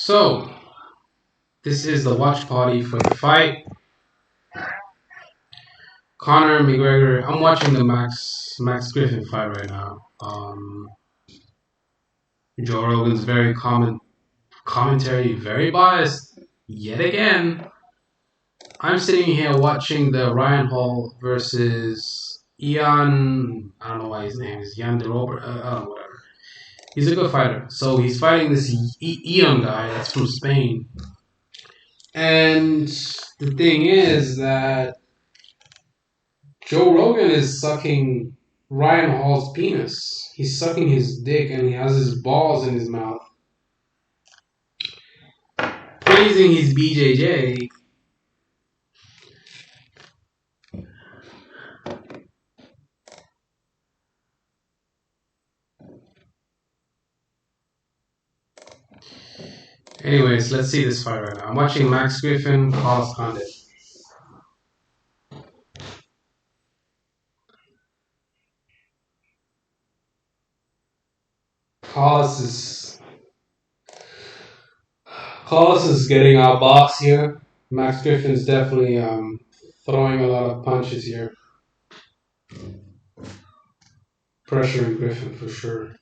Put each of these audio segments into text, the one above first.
So, this is the watch party for the fight. Conor McGregor. I'm watching the Max Griffin fight right now. Joe Rogan's very commentary, very biased yet again. I'm sitting here watching the Ryan Hall versus Ian. I don't know why his name is Ian De Robert. Whatever. He's a good fighter. So he's fighting this Ian guy that's from Spain. And the thing is that Joe Rogan is sucking Ryan Hall's penis. He's sucking his dick and he has his balls in his mouth. Praising his BJJ. Anyways, let's see this fight right now. I'm watching Max Griffin, Carlos Condit. Carlos is Carlos is getting outboxed here. Max Griffin's definitely throwing a lot of punches here. Pressuring Griffin for sure.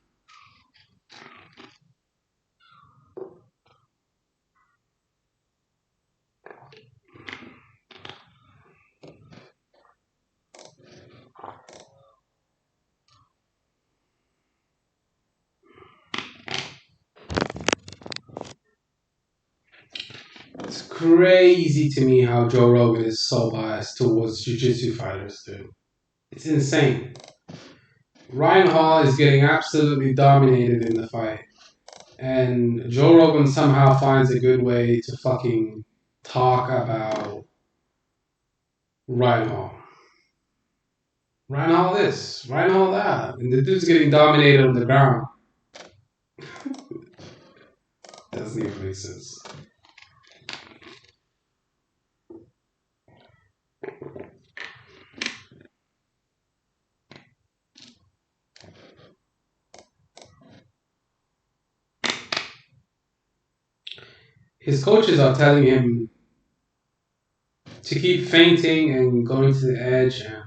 It's crazy to me how Joe Rogan is so biased towards jiu-jitsu fighters, dude. It's insane. Ryan Hall is getting absolutely dominated in the fight. And Joe Rogan somehow finds a good way to fucking talk about Ryan Hall. Ryan Hall this, Ryan Hall that. And the dude's getting dominated on the ground. Doesn't even make sense. His coaches are telling him to keep feinting and going to the edge and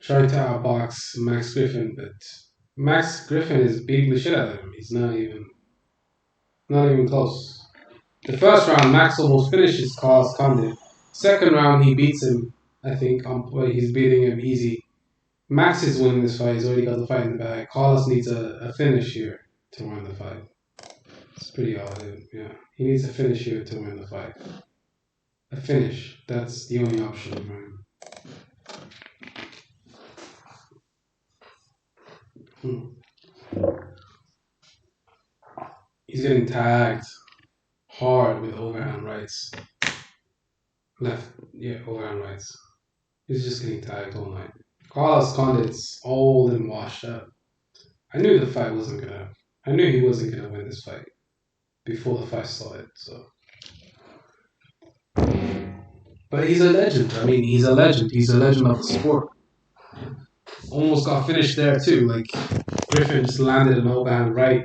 trying to outbox Max Griffin, but Max Griffin is beating the shit out of him. He's not even close. The first round, Max almost finishes Carlos Condit. Second round, he beats him. I think he's beating him easy. Max is winning this fight. He's already got the fight in the bag. Carlos needs a finish here to win the fight. It's pretty odd, yeah. He needs a finish here to win the fight. A finish. That's the only option, right? He's getting tagged hard with overhand rights. Overhand rights. He's just getting tagged all night. Carlos Condit's old and washed up. I knew he wasn't gonna win this fight before the fight started. So, but he's a legend. I mean, he's a legend. He's a legend of the sport. Almost got finished there too. Like Griffin just landed an overhand right,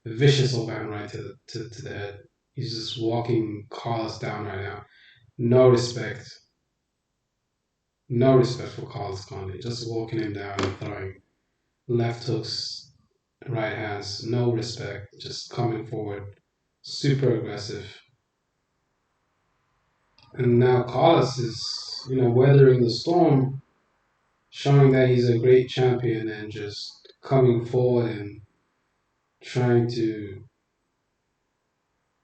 a vicious overhand right to the head. He's just walking Carlos down right now. No respect. No respect for Carlos Condit. Just walking him down and throwing left hooks, right hands. No respect. Just coming forward. Super aggressive. And now Carlos is, weathering the storm, showing that he's a great champion and just coming forward and trying to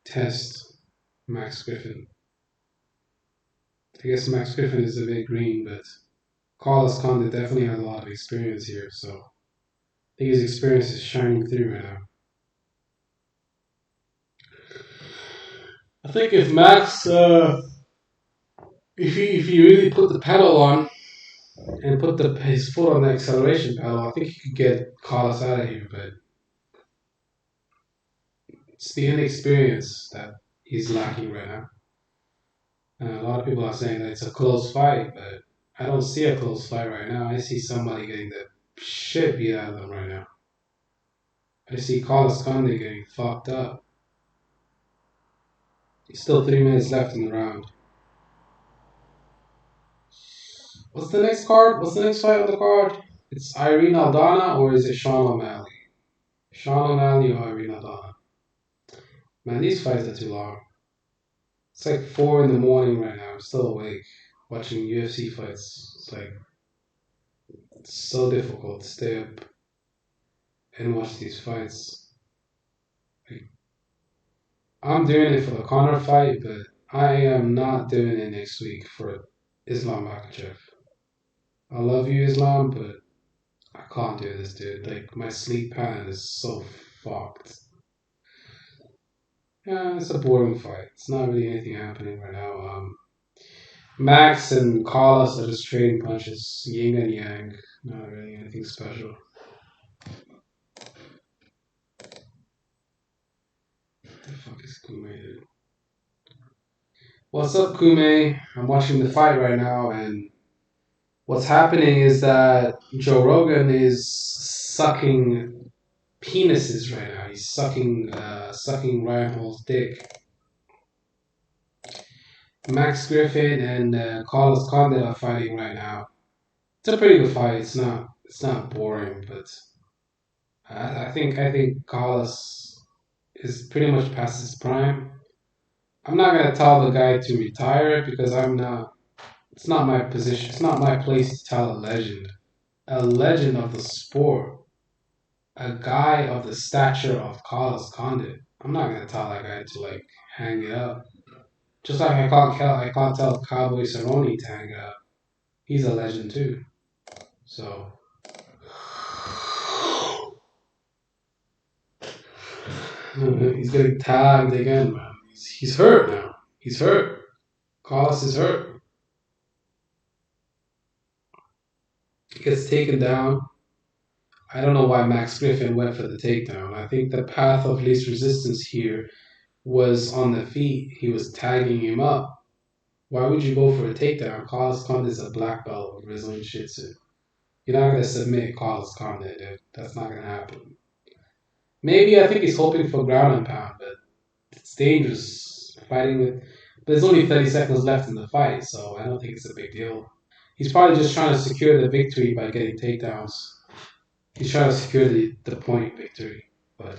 test Max Griffin. I guess Max Griffin is a bit green, but Carlos Condit definitely has a lot of experience here, so I think his experience is shining through right now. I think if Max, if he really put the pedal on and put his foot on the acceleration pedal, I think he could get Carlos out of here, but it's the inexperience that he's lacking right now. And a lot of people are saying that it's a close fight, but I don't see a close fight right now. I see somebody getting the shit beat out of them right now. I see Carlos Condit getting fucked up. Still 3 minutes left in the round. What's the next card? What's the next fight on the card? It's Irene Aldana or is it Sean O'Malley? Sean O'Malley or Irene Aldana? Man, these fights are too long. It's like 4 in the morning right now. I'm still awake watching UFC fights. It's like it's so difficult to stay up and watch these fights. Like, I'm doing it for the Conor fight, but I am not doing it next week for Islam Makhachev. I love you, Islam, but I can't do this, dude. Like my sleep pattern is so fucked. Yeah, it's a boring fight. It's not really anything happening right now. Max and Carlos are just trading punches, yin and yang. Not really anything special. What the fuck is Kume, dude? What's up, Kume? I'm watching the fight right now, and what's happening is that Joe Rogan is sucking penises right now. He's sucking Ryan Hall's dick. Max Griffin and Carlos Condit are fighting right now. It's a pretty good fight. It's not boring, but I think Carlos is pretty much past his prime. I'm not gonna tell the guy to retire because I'm not. It's not my position. It's not my place to tell a legend of the sport, a guy of the stature of Carlos Condit. I'm not gonna tell that guy to like hang it up. Just like I can't tell Cowboy Cerrone to hang it up. He's a legend too. So he's getting tagged again, man. He's hurt now. He's hurt. Carlos is hurt. He gets taken down. I don't know why Max Griffin went for the takedown. I think the path of least resistance here was on the feet. He was tagging him up. Why would you go for a takedown? Carlos Condit is a black belt with Brazilian Jiu Jitsu. You're not gonna submit Carlos Condit, dude. That's not gonna happen. Maybe I think he's hoping for ground and pound, but it's dangerous fighting with. But there's only 30 seconds left in the fight, so I don't think it's a big deal. He's probably just trying to secure the victory by getting takedowns. He's trying to secure the point victory, but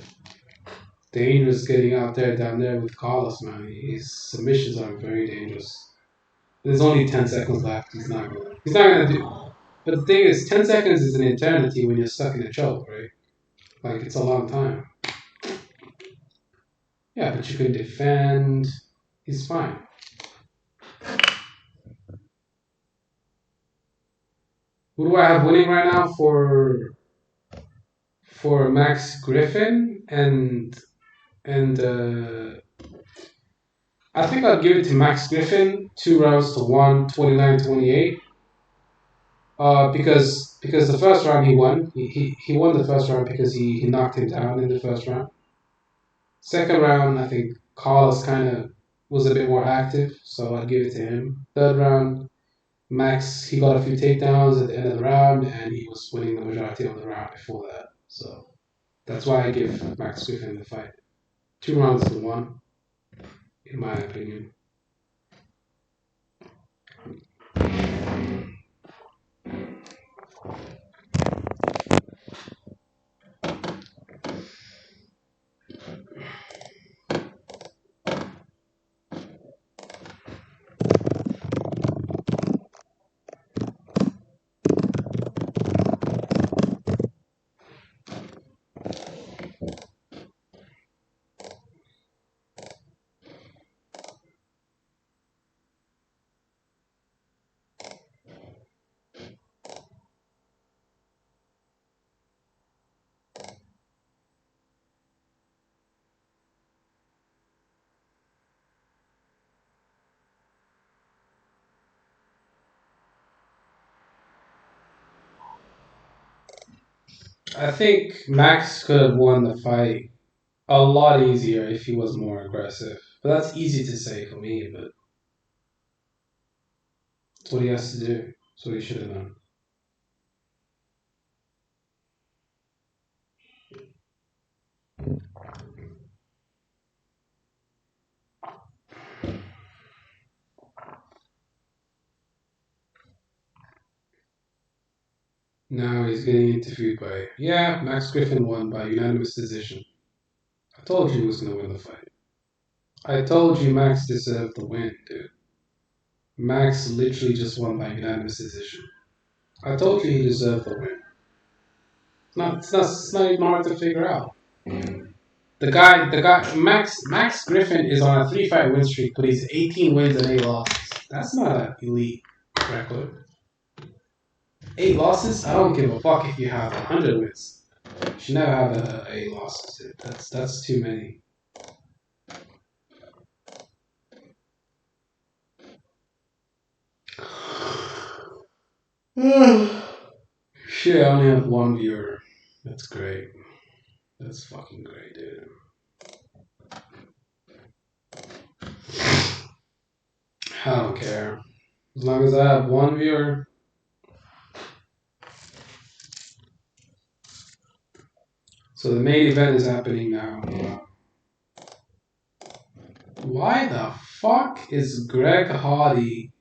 dangerous getting out there down there with Carlos, man. His submissions are very dangerous. There's only 10 seconds left. He's not gonna do. But the thing is, 10 seconds is an eternity when you're stuck in a choke, right? Like it's a long time. Yeah, but you can defend. He's fine. Who do I have winning right now for Max Griffin and I think I'll give it to Max Griffin 2 rounds to one 29-28. Because the first round he won. He won the first round because he knocked him down in the first round. Second round, I think Carlos kind of was a bit more active, so I'd give it to him. Third round, Max, he got a few takedowns at the end of the round, and he was winning the majority of the round before that. So that's why I give Max Griffin the fight. 2 rounds to one, in my opinion. I think Max could have won the fight a lot easier if he was more aggressive. But that's easy to say for me, but it's what he has to do. That's what he should have done. Now he's getting interviewed by. Yeah, Max Griffin won by unanimous decision. I told you he was going to win the fight. I told you Max deserved the win, dude. Max literally just won by unanimous decision. I told you he deserved the win. It's not even hard to figure out. Max Griffin is on a three-fight win streak, but he's 18 wins and 8 losses. That's not an elite record. 8 losses? I don't give a fuck if you have 100 wins. You should never have 8 losses, dude. That's too many. Shit, I only have one viewer. That's great. That's fucking great, dude. I don't care. As long as I have one viewer. So the main event is happening now. Why the fuck is Greg Hardy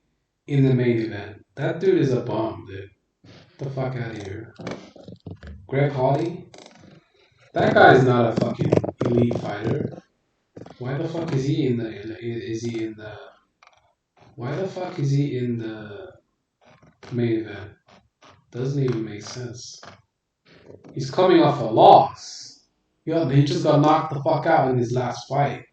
in the main event? That dude is a bum, dude. Get the fuck out of here. Greg Hardy? That guy's not a fucking elite fighter. Why the fuck is he in the? Is he in the? Why the fuck is he in the main event? Doesn't even make sense. He's coming off a loss. Yeah, he just got knocked the fuck out in his last fight.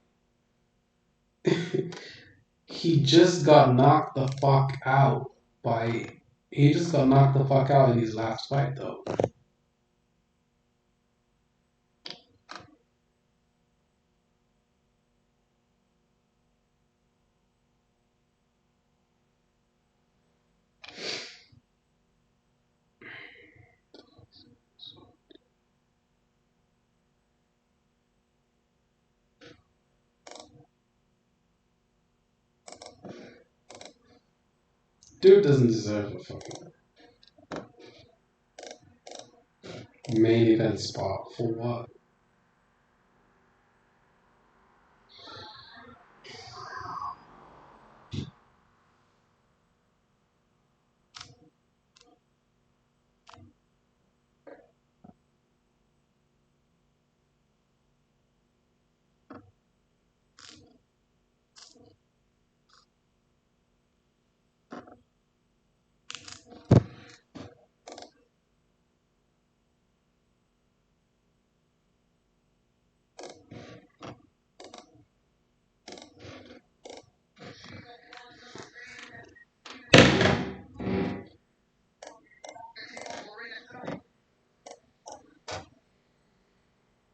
He just got knocked the fuck out by. He just got knocked the fuck out in his last fight, though. Dude doesn't deserve a fucking main event spot for what?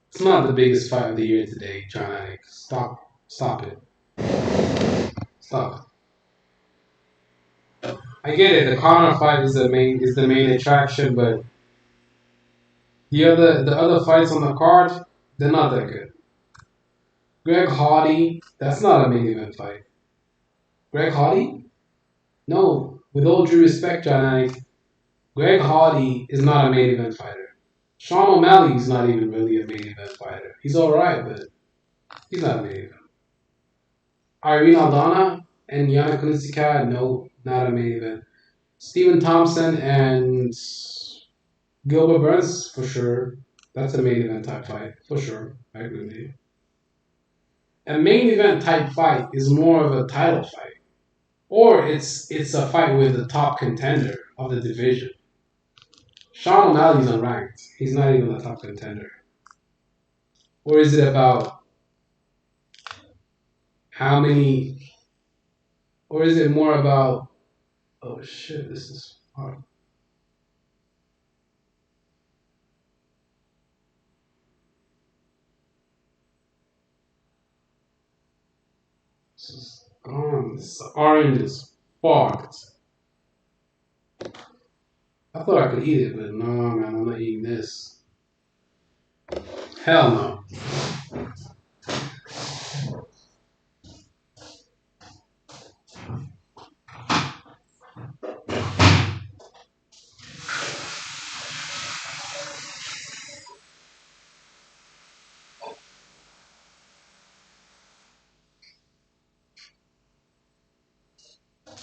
It's not the biggest fight of the year today, John Anik. Stop it. Stop. I get it. The Conor fight is the main attraction, but the other fights on the card, they're not that good. Greg Hardy, that's not a main event fight. Greg Hardy? No. With all due respect, John Anik, Greg Hardy is not a main event fighter. Sean O'Malley is not even really a main event fighter. He's alright, but he's not a main event. Irene Aldana and Yana Kunitsika, no, not a main event. Stephen Thompson and Gilbert Burns, for sure. That's a main event type fight, for sure. I agree with you. A main event type fight is more of a title fight. Or it's a fight with the top contender of the division. Sean O'Malley's unranked. He's not even a top contender. Or is it about how many? Or is it more about? Oh shit! This is hard. This is gone. This orange is fucked. I thought I could eat it, but no, man, I'm not eating this. Hell no.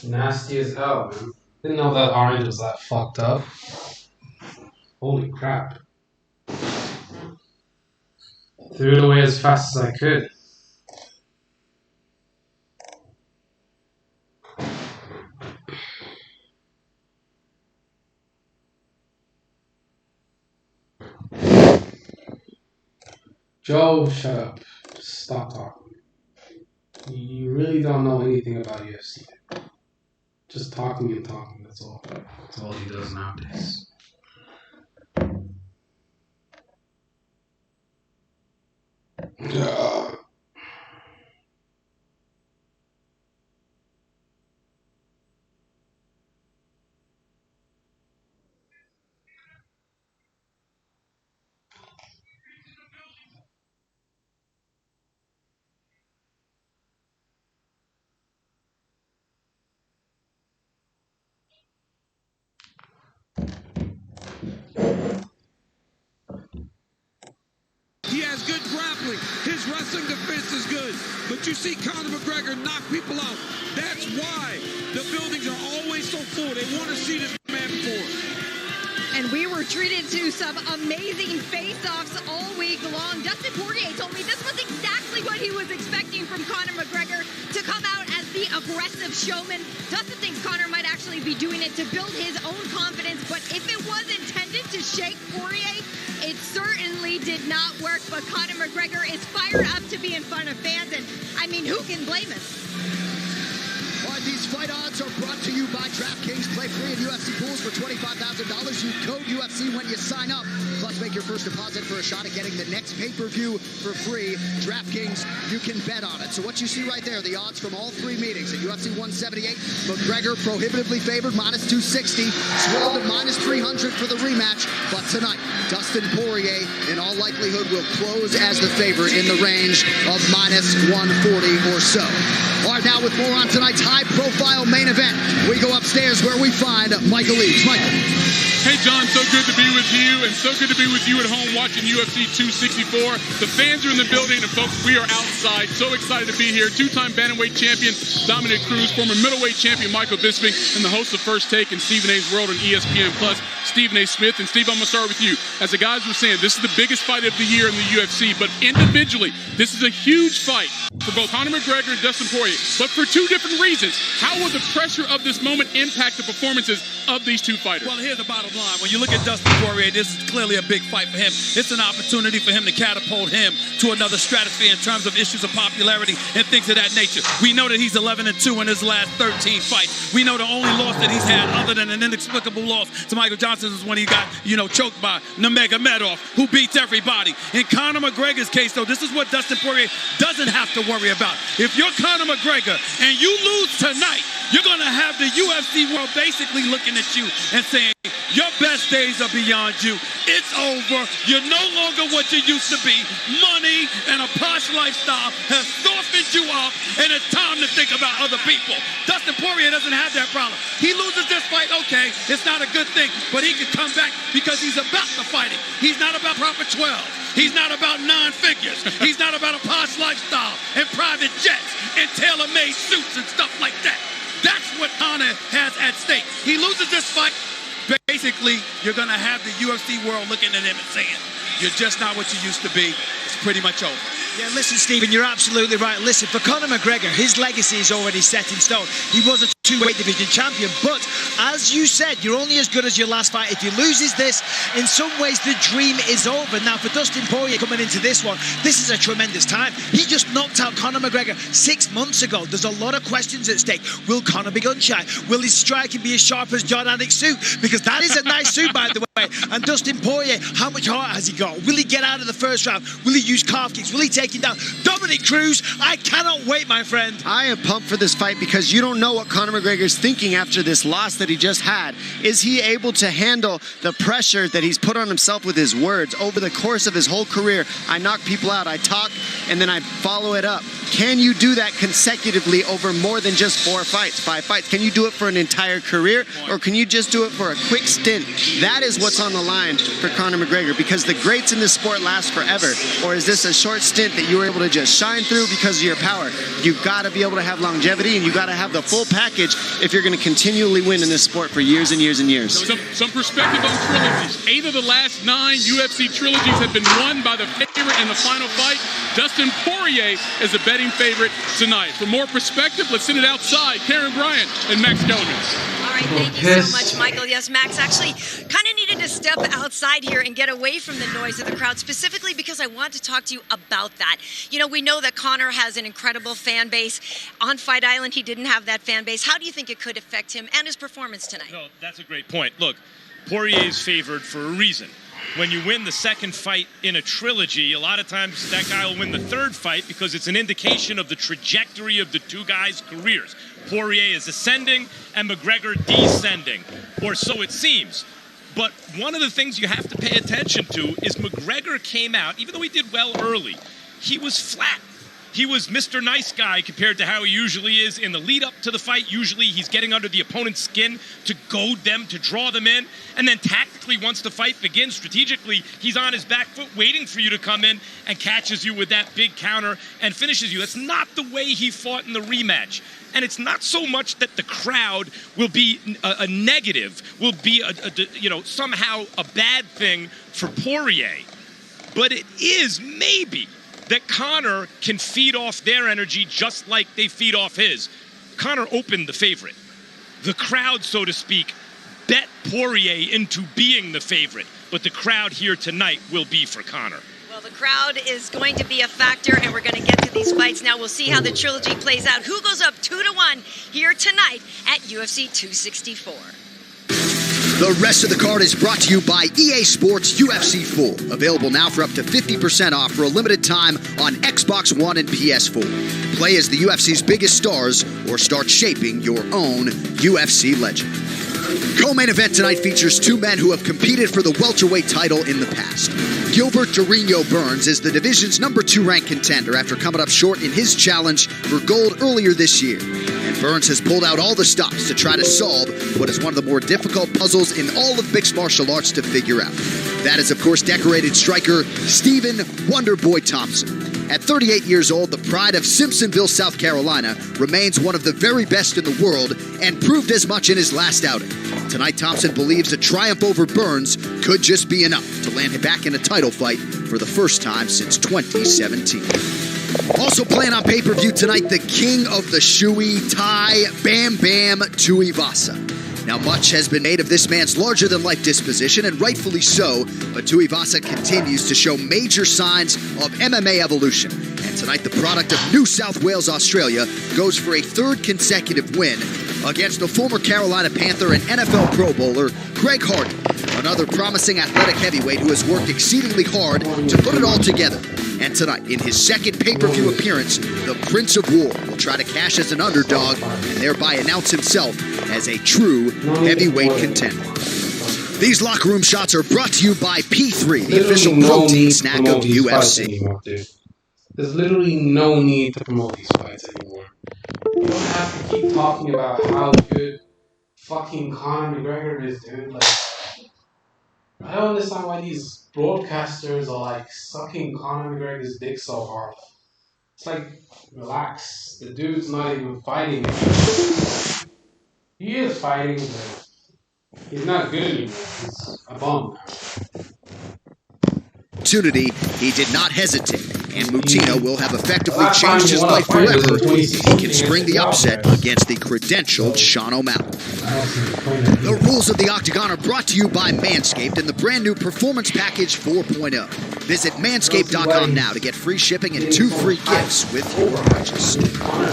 Nasty as hell, man. Didn't know that orange was that fucked up. Holy crap. Threw it away as fast as I could. Joe, shut up. Just stop talking. You really don't know anything about UFC. Just talking and talking, that's all. That's all he does nowadays. He has good grappling. His wrestling defense is good. But you see Conor McGregor knock people out. That's why the buildings are always so full. They want to see this man perform. And we were treated to some amazing face-offs all week long. Dustin Poirier told me this was exactly what he was expecting from Conor McGregor, to come out as the aggressive showman. Dustin thinks Conor might actually be doing it to build his own confidence, but if it was intended to shake Poirier, it certainly did not work. But Conor McGregor is fired up to be in front of fans, and I mean, who can blame him? All right, these fight odds are brought to you by DraftKings. Play free in UFC pools for $25,000. Use code UFC when you sign up. Plus, make your first deposit for a shot at getting the next pay-per-view for free. DraftKings, you can bet on it. So what you see right there, the odds from all three meetings at UFC 178. McGregor prohibitively favored, minus 260. Swelled to minus 300 for the rematch. But tonight, Dustin Poirier, in all likelihood, will close as the favorite in the range of minus 140 or so. All right, now with more on tonight's high-profile main event, we go upstairs where we find Michael Eaves. Michael. Hey, John, so good to be with you, and so good to be with you at home watching UFC 264. The fans are in the building, and folks, we are outside. So excited to be here. Two-time bantamweight champion Dominic Cruz, former middleweight champion Michael Bisping, and the host of First Take and Stephen A's World on ESPN+, Stephen A. Smith. And Steve, I'm going to start with you. As the guys were saying, this is the biggest fight of the year in the UFC, but individually, this is a huge fight for both Conor McGregor and Dustin Poirier, but for two different reasons. How will the pressure of this moment impact the performances of these two fighters? Well, here's the bottom line. When you look at Dustin Poirier, this is clearly a big fight for him. It's an opportunity for him to catapult him to another stratosphere in terms of issues of popularity and things of that nature. We know that he's 11-2 in his last 13 fights. We know the only loss that he's had, other than an inexplicable loss to Michael Johnson, is when he got, choked by Nurmagomedov, who beats everybody. In Conor McGregor's case, though, this is what Dustin Poirier doesn't have to worry about. If you're Conor McGregor and you lose tonight, you're going to have the UFC world basically looking at you and saying, your best days are beyond you. It's over. You're no longer what you used to be. Money and a posh lifestyle has softened you up, and it's time to think about other people. Dustin Poirier doesn't have that problem. He loses this fight, okay, it's not a good thing, but he can come back because he's about the fighting. He's not about proper 12. He's not about 9 figures. He's not about a posh lifestyle and private jets and tailor-made suits and stuff like that. That's what Conor has at stake. He loses this fight, basically, you're going to have the UFC world looking at him and saying, you're just not what you used to be. It's pretty much over. Yeah, listen, Stephen, you're absolutely right. Listen, for Conor McGregor, his legacy is already set in stone. He was a two-weight division champion, but as you said, you're only as good as your last fight. If he loses this, in some ways, the dream is over. Now, for Dustin Poirier coming into this one, this is a tremendous time. He just knocked out Conor McGregor 6 months ago. There's a lot of questions at stake. Will Conor be gun-shy? Will his striking be as sharp as John Anik's suit? Because that is a nice suit, by the way. And Dustin Poirier, how much heart has he got? Will he get out of the first round? Will he use calf kicks? Will he take him down? Dominic Cruz, I cannot wait, my friend. I am pumped for this fight because you don't know what Conor McGregor's thinking after this loss that he just had. Is he able to handle the pressure that he's put on himself with his words over the course of his whole career? I knock people out, I talk, and then I follow it up. Can you do that consecutively over more than just 4 fights, 5 fights? Can you do it for an entire career, or can you just do it for a quick stint? That is what's on the line for Conor McGregor, because the greats in this sport last forever. Or is this a short stint moment that you were able to just shine through because of your power. You've got to be able to have longevity, and you've got to have the full package if you're going to continually win in this sport for years and years and years. Some perspective on trilogies. 8 of the last 9 UFC trilogies have been won by the favorite in the final fight. Dustin Poirier is a betting favorite tonight. For more perspective, let's send it outside. Karen Bryant and Max Kellerman. All right, thank you so much, Michael. Yes, Max actually kind of needed to step outside here and get away from the noise of the crowd, specifically because I want to talk to you about that. You know, we know that Conor has an incredible fan base. On Fight Island, he didn't have that fan base. How do you think it could affect him and his performance tonight? No, that's a great point. Look, Poirier is favored for a reason. When you win the second fight in a trilogy, a lot of times that guy will win the third fight because it's an indication of the trajectory of the two guys' careers. Poirier is ascending and McGregor descending, or so it seems. But one of the things you have to pay attention to is McGregor came out, even though he did well early, he was flat. He was Mr. Nice Guy compared to how he usually is in the lead up to the fight. Usually he's getting under the opponent's skin to goad them, to draw them in. And then tactically, once the fight begins, strategically, he's on his back foot waiting for you to come in and catches you with that big counter and finishes you. That's not the way he fought in the rematch. And it's not so much that the crowd will be a negative, will be somehow a bad thing for Poirier. But it is maybe that Conor can feed off their energy just like they feed off his. Conor opened the favorite. The crowd, so to speak, bet Poirier into being the favorite, but the crowd here tonight will be for Conor. Well, the crowd is going to be a factor, and we're going to get to these fights now. We'll see how the trilogy plays out. Who goes up 2-1 here tonight at UFC 264? The rest of the card is brought to you by EA Sports UFC 4. Available now for up to 50% off for a limited time on Xbox One and PS4. Play as the UFC's biggest stars or start shaping your own UFC legend. Co-main event tonight features 2 men who have competed for the welterweight title in the past. Gilbert Durinho Burns is the division's #2 ranked contender after coming up short in his challenge for gold earlier this year. And Burns has pulled out all the stops to try to solve what is one of the more difficult puzzles in all of mixed martial arts to figure out. That is, of course, decorated striker Stephen Wonderboy Thompson. At 38 years old, the pride of Simpsonville, South Carolina, remains one of the very best in the world and proved as much in his last outing. Tonight, Thompson believes a triumph over Burns could just be enough to land him back in a title fight for the first time since 2017. Also playing on pay-per-view tonight, the king of the shoey, Thai Bam Bam Tuivasa. Now, much has been made of this man's larger-than-life disposition, and rightfully so, but Tuivasa continues to show major signs of MMA evolution. And tonight, the product of New South Wales, Australia, goes for a 3rd consecutive win against the former Carolina Panther and NFL Pro Bowler, Greg Hardy, another promising athletic heavyweight who has worked exceedingly hard to put it all together. And tonight, in his second pay-per-view appearance, the Prince of War will try to cash as an underdog and thereby announce himself as a true heavyweight contender. These locker room shots are brought to you by P3, the official protein snack of UFC. There's literally no need to promote these fights anymore. You don't have to keep talking about how good fucking Conor McGregor is, dude. Like, I don't understand why these broadcasters are like sucking Conor McGregor's dick so hard. It's like, relax. The dude's not even fighting. He is fighting, but he's not good anymore. He's a bum now. Opportunity, he did not hesitate, and Moutinho will have effectively changed his life forever if he can spring the upset against the credentialed Sean O'Malley. The rules of the Octagon are brought to you by Manscaped and the brand new Performance Package 4.0. Visit manscaped.com now to get free shipping and 2 free gifts with your purchase.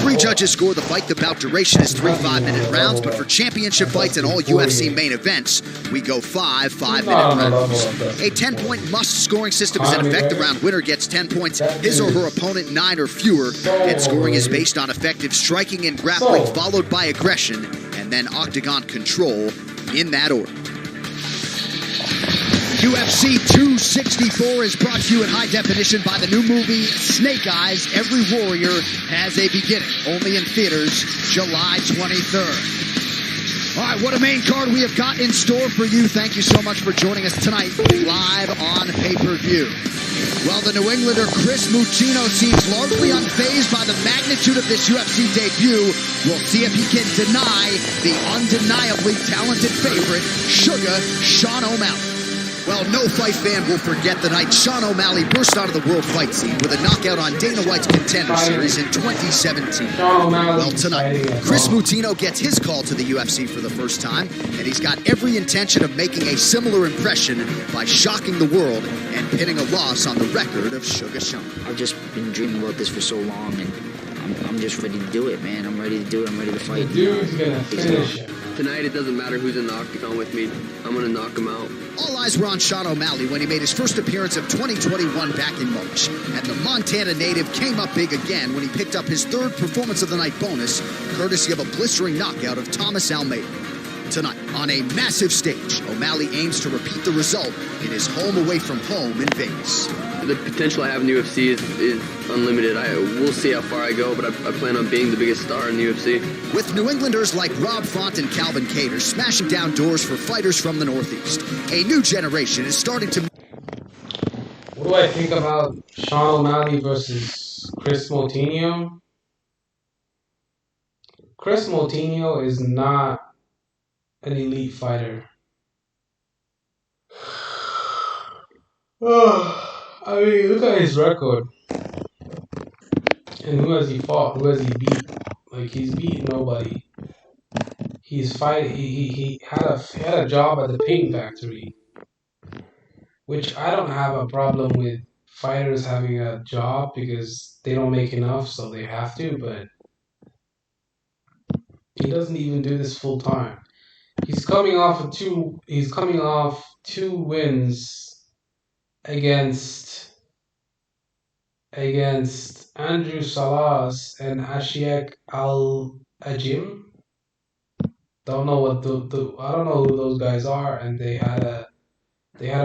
3 judges score the fight. The bout duration is 3 5-minute rounds, but for championship fights and all UFC main events, we go 5 5-minute rounds. A 10-point must scoring system is in effect. The round winner gets 10 points, his or her opponent 9 or fewer, and scoring is based on effective striking and grappling, followed by aggression, and then Octagon control in that order. UFC 264 is brought to you in high definition by the new movie Snake Eyes. Every Warrior Has a Beginning. Only in theaters July 23rd. All right, what a main card we have got in store for you. Thank you so much for joining us tonight live on pay-per-view. Well, the New Englander Chris Mutino seems largely unfazed by the magnitude of this UFC debut. We'll see if he can deny the undeniably talented favorite, Sugar Sean O'Malley. Well, no fight fan will forget the night Sean O'Malley burst onto the world fight scene with a knockout on Dana White's Contender Series in 2017. Well, tonight, Chris Mutino gets his call to the UFC for the first time, and he's got every intention of making a similar impression by shocking the world and pinning a loss on the record of Sugar Sean. I've just been dreaming about this for so long, and I'm just ready to do it, man. I'm ready to do it. I'm ready to fight. The dude's gonna finish him. Tonight, it doesn't matter who's in the octagon with me. I'm going to knock him out. All eyes were on Sean O'Malley when he made his first appearance of 2021 back in March. And the Montana native came up big again when he picked up his third Performance of the Night bonus, courtesy of a blistering knockout of Thomas Almeida. Tonight, on a massive stage, O'Malley aims to repeat the result in his home away from home in Vegas. The potential I have in the UFC is unlimited. We'll see how far I go, but I plan on being the biggest star in the UFC. With New Englanders like Rob Font and Calvin Kattar smashing down doors for fighters from the Northeast, a new generation is starting to... What do I think about Sean O'Malley versus Chris Moutinho? Chris Moutinho is not an elite fighter. I mean, look at his record. And who has he fought? Who has he beat? Like, he's beaten nobody. He's fighting. He had a job at the paint factory, which I don't have a problem with fighters having a job because they don't make enough, so they have to. But he doesn't even do this full time. He's coming off two wins against Andrew Salas and Ashiek Al-Ajim. Don't know what I don't know who those guys are, and they had a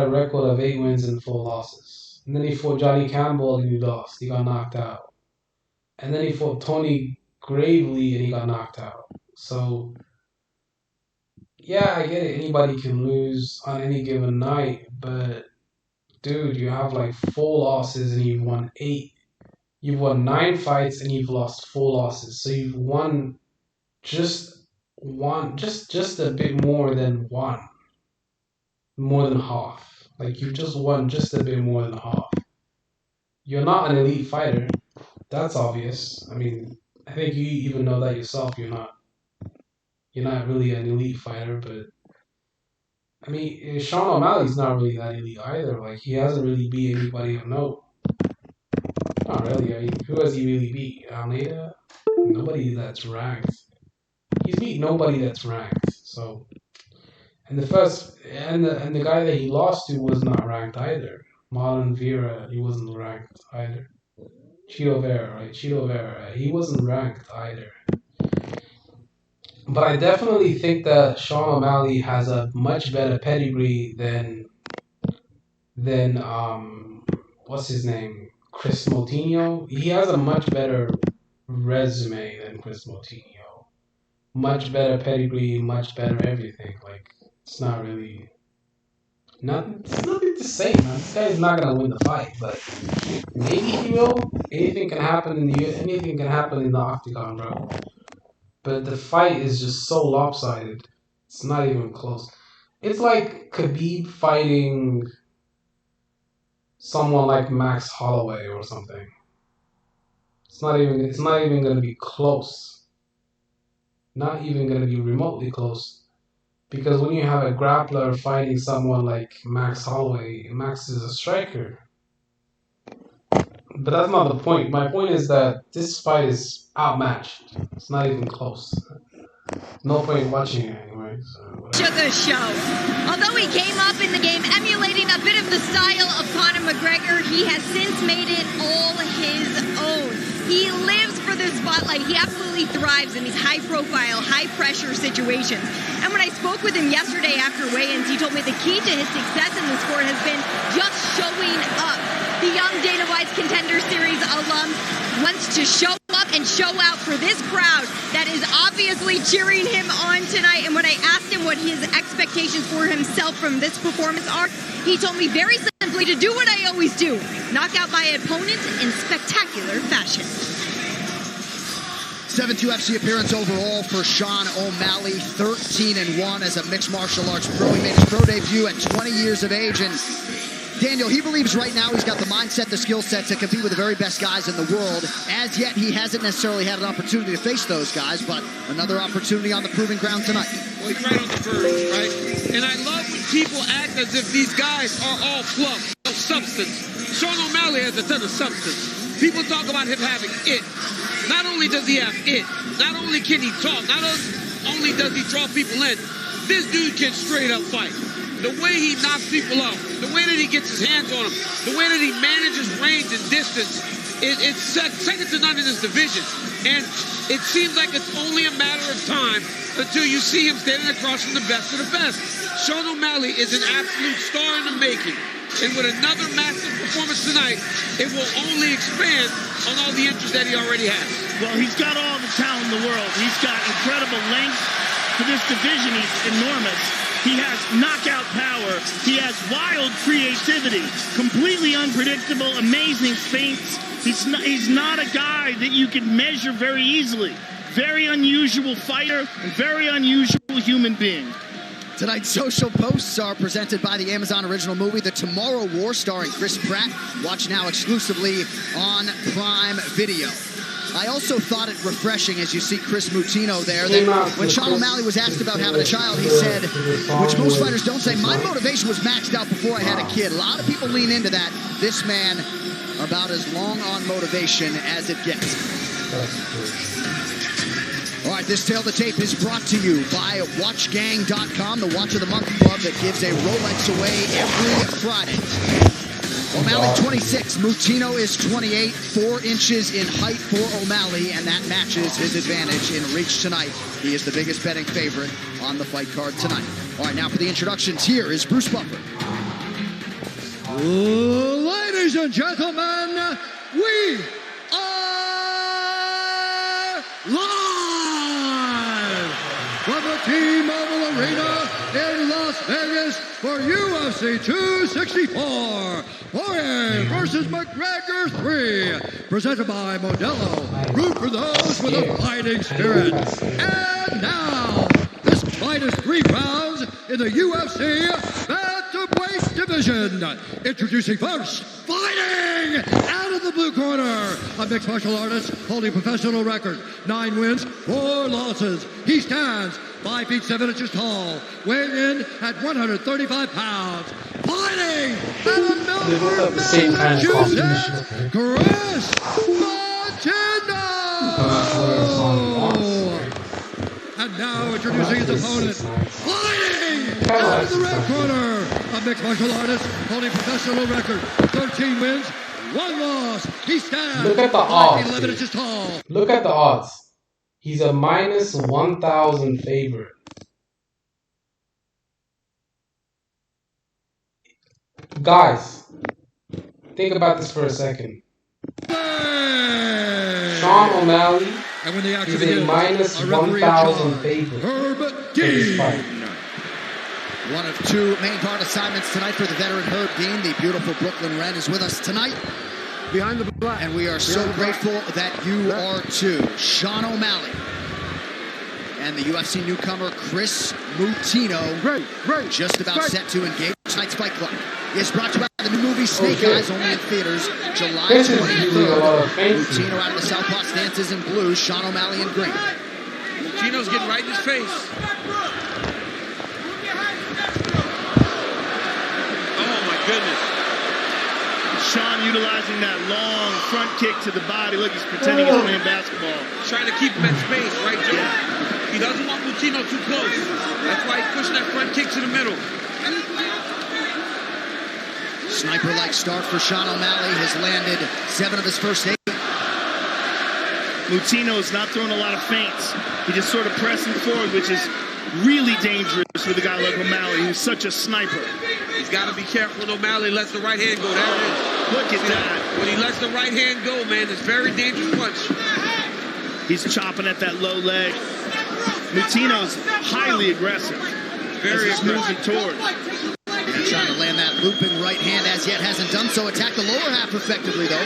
record of 8 wins and 4 losses. And then he fought Johnny Campbell and he lost. He got knocked out. And then he fought Tony Gravely and he got knocked out. So yeah, I get it. Anybody can lose on any given night, but dude, you have like 4 losses and you've won 8. You've won 9 fights and you've lost 4 losses. So you've won just a bit more than one. More than half. Like, you've just won just a bit more than half. You're not an elite fighter. That's obvious. I mean, I think you even know that yourself. You're not really an elite fighter, but I mean, Sean O'Malley's not really that elite either. Like, he hasn't really beat anybody of note. Not really. I mean, who has he really beat? Almeida? Nobody that's ranked. He's beat nobody that's ranked. So, and the guy that he lost to was not ranked either. Marlon Vera, he wasn't ranked either. Chito Vera, he wasn't ranked either. But I definitely think that Sean O'Malley has a much better pedigree than what's his name? Chris Moutinho. He has a much better resume than Chris Moutinho. Much better pedigree, much better everything. Like, it's not really nothing to say, man. This guy's not gonna win the fight, but maybe he will. Anything can happen in the octagon, bro. But the fight is just so lopsided. It's not even close. It's like Khabib fighting someone like Max Holloway or something. It's not even gonna be close. Not even gonna be remotely close. Because when you have a grappler fighting someone like Max Holloway, Max is a striker. But that's not the point. My point is that this fight is outmatched. It's not even close. No point watching it anyway. Sugar Show. Although he came up in the game emulating a bit of the style of Conor McGregor, he has since made it all his own. He lives for the spotlight. He absolutely thrives in these high-profile, high-pressure situations. And when I spoke with him yesterday after weigh-ins, he told me the key to his success in the sport has been just showing up. The young Dana White's Contender Series alum wants to show up and show out for this crowd that is obviously cheering him on tonight. And when I asked him what his expectations for himself from this performance are, he told me very simply to do what I always do, knock out my opponent in spectacular fashion. 7th UFC appearance overall for Sean O'Malley, 13-1 as a mixed martial arts pro. He made his pro debut at 20 years of age, and Daniel, he believes right now he's got the mindset, the skill set to compete with the very best guys in the world. As yet, he hasn't necessarily had an opportunity to face those guys, but another opportunity on the proving ground tonight. Well, he's right on the verge, right? And I love when people act as if these guys are all fluff, no substance. Sean O'Malley has a ton of substance. People talk about him having it. Not only does he have it, not only can he talk, not only does he draw people in, this dude can straight up fight. The way he knocks people out, the way that he gets his hands on them, the way that he manages range and distance, it's second to none in his division. And it seems like it's only a matter of time until you see him standing across from the best of the best. Sean O'Malley is an absolute star in the making. And with another massive performance tonight, it will only expand on all the interest that he already has. Well, he's got all the talent in the world. He's got incredible length. For this division, he's enormous. He has knockout power. He has wild creativity. Completely unpredictable, amazing feints. He's not a guy that you can measure very easily. Very unusual fighter and very unusual human being. Tonight's social posts are presented by the Amazon original movie, The Tomorrow War, starring Chris Pratt. Watch now exclusively on Prime Video. I also thought it refreshing, as you see Chris Mutino there, that when Sean O'Malley was asked about having a child, he said, which most fighters don't say, my motivation was maxed out before I had a kid. A lot of people lean into that. This man, about as long on motivation as it gets. All right, this Tale of the Tape is brought to you by WatchGang.com, the Watch of the Month club that gives a Rolex away every Friday. O'Malley 26, Mutino is 28, 4 inches in height for O'Malley, and that matches his advantage in reach tonight. He is the biggest betting favorite on the fight card tonight. All right, now for the introductions, here is Bruce Buffer. Ladies and gentlemen, we are live from the T-Mobile Arena in Las Vegas for UFC 264. Poirier versus McGregor 3, presented by Modelo. Root for those with a fighting spirit. And now, this fight is 3 rounds in the UFC bantamweight division. Introducing first, fighting out of the blue corner, a mixed martial artist holding professional record, 9 wins, 4 losses. He stands 5 feet 7 inches tall, weighing in at 135 pounds. Fighting out of Milford, Massachusetts, Chris Mutino! And now introducing his opponent, fighting out of the red corner, a mixed martial artist holding professional record, 13 wins, 1 loss. He stands 5 feet 11 inches tall. Look at the odds. He's a minus 1,000 favorite. Guys, think about this for a second. Sean O'Malley is a minus 1,000 favorite for this fight. One of 2 main card assignments tonight for the veteran Herb Dean. The beautiful Brooklyn Wren is with us tonight. Behind the black. And we are so grateful that you are too. Sean O'Malley and the UFC newcomer Chris Mutino just about set to engage. Tonight's Fight Club is brought to you by the new movie Snake Eyes, only in theaters July 23rd. Mutino out of the Southpaw stances in blue, Sean O'Malley in green. Mutino's getting right in his face. Oh my goodness. Sean utilizing that long front kick to the body. Look, he's pretending he's playing basketball. Trying to keep him at space, right, Joe? Yeah. He doesn't want Mutino too close. That's why he's pushing that front kick to the middle. Sniper-like start for Sean O'Malley, has landed 7 of his first 8. Mutino's not throwing a lot of feints. He just sort of pressing forward, which is really dangerous with a guy like O'Malley, who's such a sniper. He's got to be careful when O'Malley lets the right hand go. There it is. Look at that. When he lets the right hand go, man, it's a very dangerous punch. He's chopping at that low leg. Moutinho's highly aggressive. Very moving toward. And trying to land that looping right hand, as yet hasn't done so. Attack the lower half effectively, though.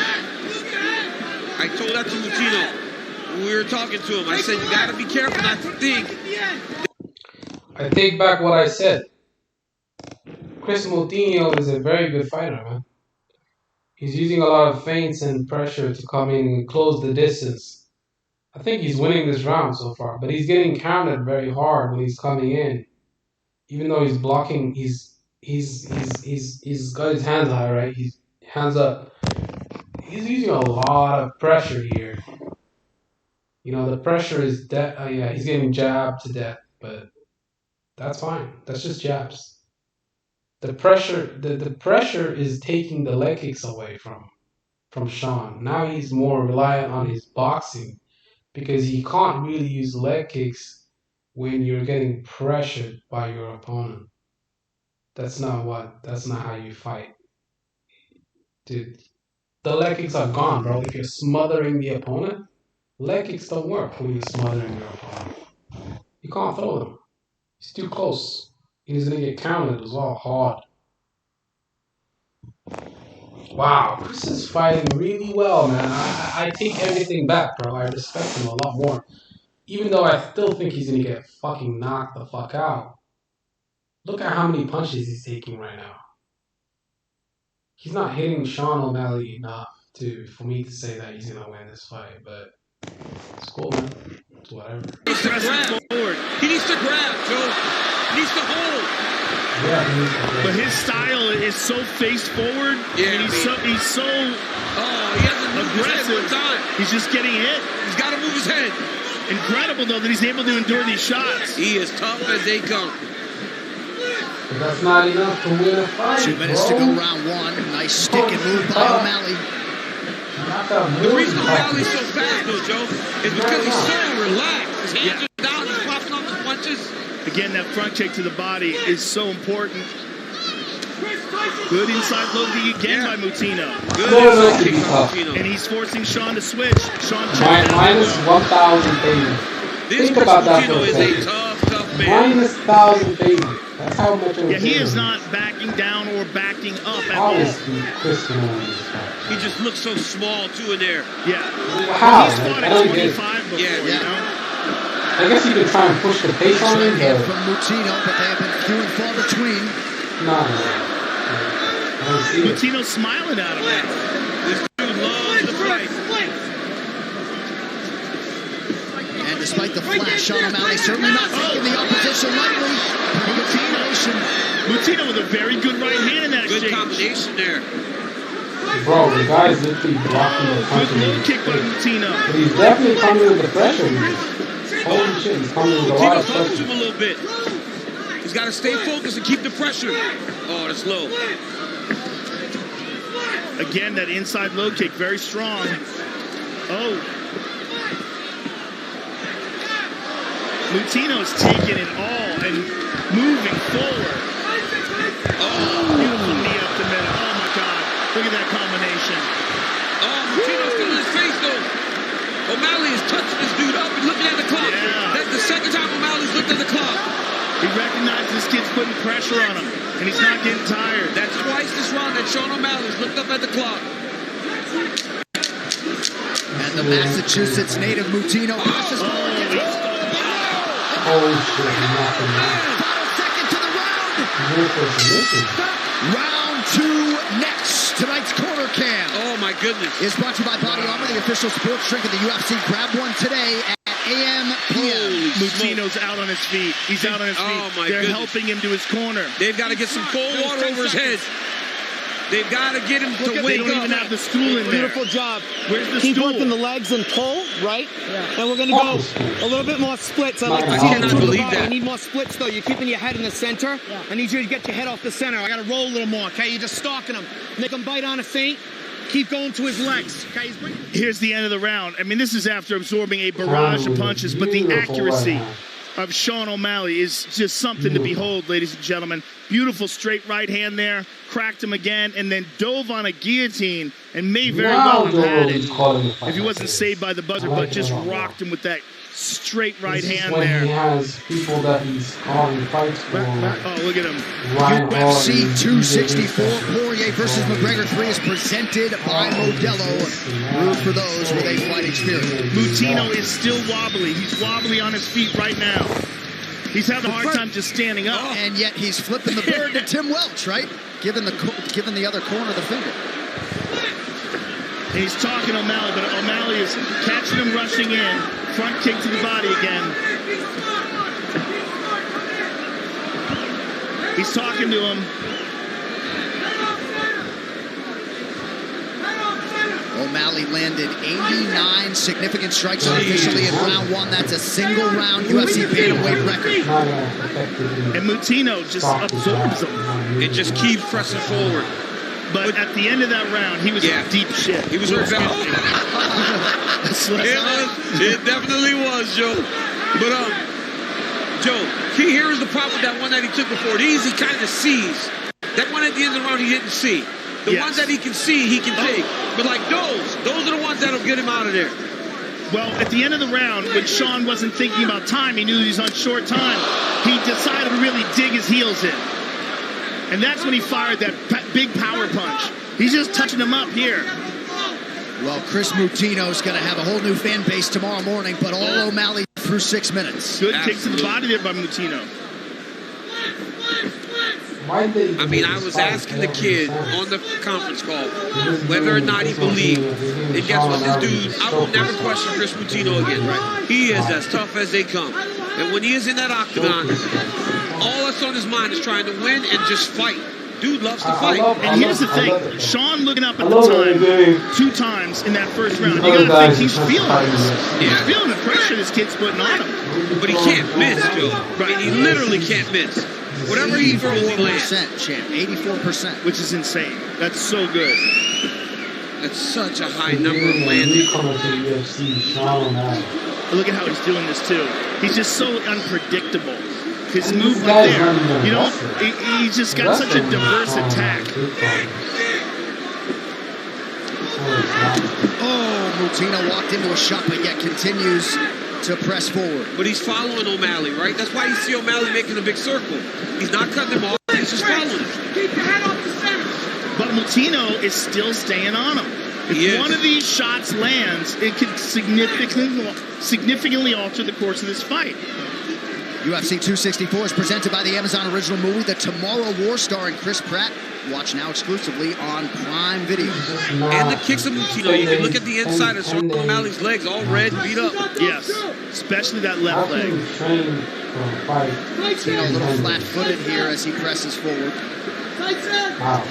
I told that to Moutinho when we were talking to him. I said, you got to be careful not to think. I take back what I said. Chris Moutinho is a very good fighter, man. He's using a lot of feints and pressure to come in and close the distance. I think he's winning this round so far, but he's getting countered very hard when he's coming in. Even though he's blocking, he's got his hands high, right? He's hands up. He's using a lot of pressure here. You know, the pressure is death. Yeah, he's getting jabbed to death, but that's fine. That's just jabs. The pressure is taking the leg kicks away from Sean. Now he's more reliant on his boxing because he can't really use leg kicks when you're getting pressured by your opponent. That's not how you fight. Dude, the leg kicks are gone, bro. If you're smothering the opponent, leg kicks don't work when you're smothering your opponent. You can't throw them. He's too close. And he's going to get counted as well, hard. Wow, Chris is fighting really well, man. I take everything back, bro. I respect him a lot more. Even though I still think he's going to get fucking knocked the fuck out. Look at how many punches he's taking right now. He's not hitting Sean O'Malley enough for me to say that he's going to win this fight, but it's cool, man. It's whatever. He needs to grab. He needs to grab, Joe. He needs to hold. Yeah, he needs to grab. But his style is so face forward. Yeah, and he's so he hasn't moved aggressive. his head one time. He's just getting hit. He's got to move his head. Incredible, though, that he's able to endure these shots. He is tough as they come. But that's not enough to win a fight, 2 minutes to go, round one. Nice stick and move by O'Malley. The reason O'Malley's so fast, though, Joe, is because he's so relaxed. His hands are down, he's popping off his punches. Again, that front kick to the body is so important. Good inside low kick again by Moutinho. Good inside kick by Moutinho. And he's forcing Sean to switch. Sean minus 1,000 favor. This Think about that Moutinho for a is second. a tough man. Minus 1,000 favor. That's how much of a he favor is not backing down or backing up at How all. is Chris going to win this fight? He just looks so small, too, in there. Yeah. How? He's fought I don't at get it. 25 before, Yeah. you know? I guess you could try and push the pace on him, Hand but from Moutinho, but they have been few and far between. no. I don't see it. Moutinho's smiling at him. This dude loves to fight. And despite the flash, Sean O'Malley certainly not taking the opposition lightly. Moutinho with a very good right hand in that Good exchange. combination there. Bro, the guy's literally blocking the punch. Good low kick by Moutinho. But he's definitely coming with the pressure here. Holy shit, he's coming with a lot of Moutinho's helped him pressure. a little bit. He's got to stay focused and keep the pressure. Oh, that's low. Again, that inside low kick, very strong. Oh. Moutinho's taking it all and moving forward. Oh, beautiful knee up the middle. Oh, my God. Look at that combination. Oh, Moutinho's still in his face, though. O'Malley is touching this dude up and looking at the clock. Yeah. That's the second time O'Malley's looked at the clock. He recognizes this kid's putting pressure on him, and he's not getting tired. That's twice this round that Sean O'Malley's looked up at the clock. And the Massachusetts native Moutinho rushes forward. Holy shit, he's knocking him out. Final second to the round. Beautiful submission. Round two next. Tonight's Corner Cam Oh, my goodness. is brought to you by Body Armor, the official sports drink of the UFC. Grab one today at AM PM. Moutinho's out on his feet. He's out on his feet. Oh, my They're goodness. helping him to his corner. They've got to get some cold water over his head. They've got to get him to They wake don't even up. have the stool in there. Beautiful job. Where's the Keep stool? working the legs and pull, right? Yeah. And we're going to go a little bit more splits. I like to I see cannot it. believe that. You need more splits, though. You're keeping your head in the center. Yeah. I need you to get your head off the center. I got to roll a little more, okay? You're just stalking him. Make him bite on a feint. Keep going to his legs, okay? Here's the end of the round. I mean, this is after absorbing a barrage of punches, but the accuracy of Sean O'Malley is just something to behold, ladies and gentlemen. Beautiful straight right hand there, cracked him again, and then dove on a guillotine and may very well have had it if he wasn't saved by the buzzer, but just rocked him with that straight right hand there. He has people that he's calling fights for. Oh, look at him. UFC 264, Poirier versus McGregor 3 is presented by Modelo. Root for those with a fighting spirit. Moutinho is still wobbly. He's wobbly on his feet right now. He's having a hard time just standing up. And yet he's flipping the bird to Tim Welch, right? Giving the other corner the finger. And he's talking to O'Malley, but O'Malley is catching him rushing in. Front kick to the body again. He's talking to him. O'Malley landed 89 significant strikes unofficially in round 1. That's a single round UFC bantamweight record. And Moutinho just absorbs him. It just keeps pressing forward. But at the end of that round, he was in deep shit. He was hurt. It definitely was, Joe. But Joe, here is the problem with that one that he took before. These he kind of sees. That one at the end of the round he didn't see. The ones that he can see, he can take. But like those are the ones that'll get him out of there. Well, at the end of the round, when Sean wasn't thinking about time, he knew he was on short time, he decided to really dig his heels in. And that's when he fired that big power punch. He's just touching him up here. Well, Chris Moutinho's going to have a whole new fan base tomorrow morning, but all O'Malley through 6 minutes. Good kick to the body there by Moutinho. I mean, I was asking the kid on the conference call whether or not he believed. And guess what? This dude, I will never question Chris Moutinho again, right? He is as tough as they come. And when he is in that octagon, all that's on his mind is trying to win and just fight. Dude loves to fight. And here's the thing. Sean looking up at the time, 2 times in that first round. You gotta think he's feeling this. He's feeling the pressure this kid's putting on him. But he can't miss, Joe. Right? He literally can't miss. Whatever he throws, he lands. 84%, champ. 84%. Which is insane. That's so good. That's such a high number of landing. Look at how he's doing this, too. He's just so unpredictable. His movement there, you know, he's just got such a diverse attack. Oh, Moutinho walked into a shot, but yet continues to press forward. But he's following O'Malley, right? That's why you see O'Malley making a big circle. He's not cutting him off. He's just following him. Keep your head off the center. But Moutinho is still staying on him. If one of these shots lands, it could significantly alter the course of this fight. UFC 264 is presented by the Amazon original movie The Tomorrow War, starring Chris Pratt. Watch now exclusively on Prime Video. And the kicks of Moutinho, you can look at the inside of Sean O'Malley's legs, all red, beat up. Yes, especially that left leg. Moutinho a little flat-footed here as he presses forward. Wow.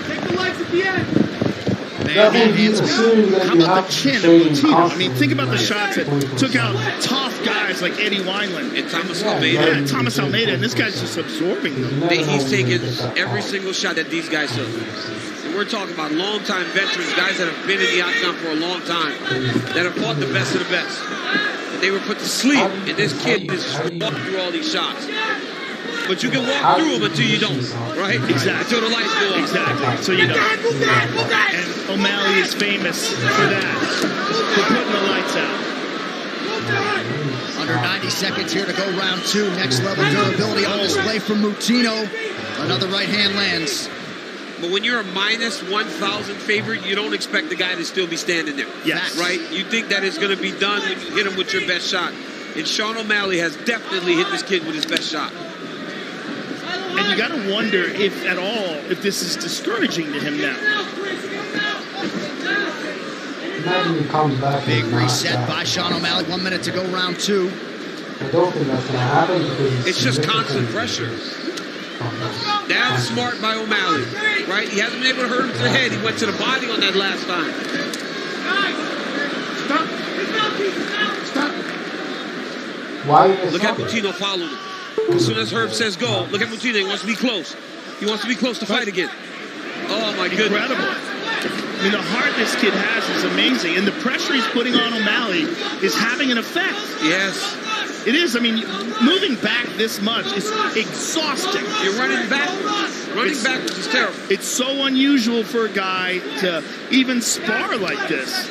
Take the legs at the end. How about the chin of Moutinho? I mean, think about the shots that took out tough guys like Eddie Wineland. And Thomas Almeida. Yeah, Thomas Almeida, and this guy's just absorbing them. He's taking every single shot that these guys took. And we're talking about long-time veterans, guys that have been in the octagon for a long time, that have fought the best of the best. And they were put to sleep, and this kid just walked through all these shots. But you can walk through them until you don't, right? Exactly. Until the lights go off. Exactly. So you don't. And O'Malley is famous for that, for putting the lights out. Under 90 seconds here to go round 2. Next level durability on display from Moutinho. Another right hand lands. But when you're a minus 1,000 favorite, you don't expect the guy to still be standing there. Yes. Right? You think that it's going to be done when you hit him with your best shot. And Sean O'Malley has definitely hit this kid with his best shot. And you got to wonder if, at all, if this is discouraging to him now. Big reset by Sean O'Malley. 1 minute to go, round 2. I don't think that's going to happen. It's just constant pressure. That's smart by O'Malley, right? He hasn't been able to hurt him to the head. He went to the body on that last time. Stop. Why? Look at Moutinho following him. As soon as Herb says go, look at Moutinho. He wants to be close. He wants to be close to fight again. Oh, my goodness. Incredible. I mean, the heart this kid has is amazing, and the pressure he's putting on O'Malley is having an effect. Yes. It is. I mean, moving back this much is exhausting. You're running backwards. Running backwards is terrible. It's so unusual for a guy to even spar like this.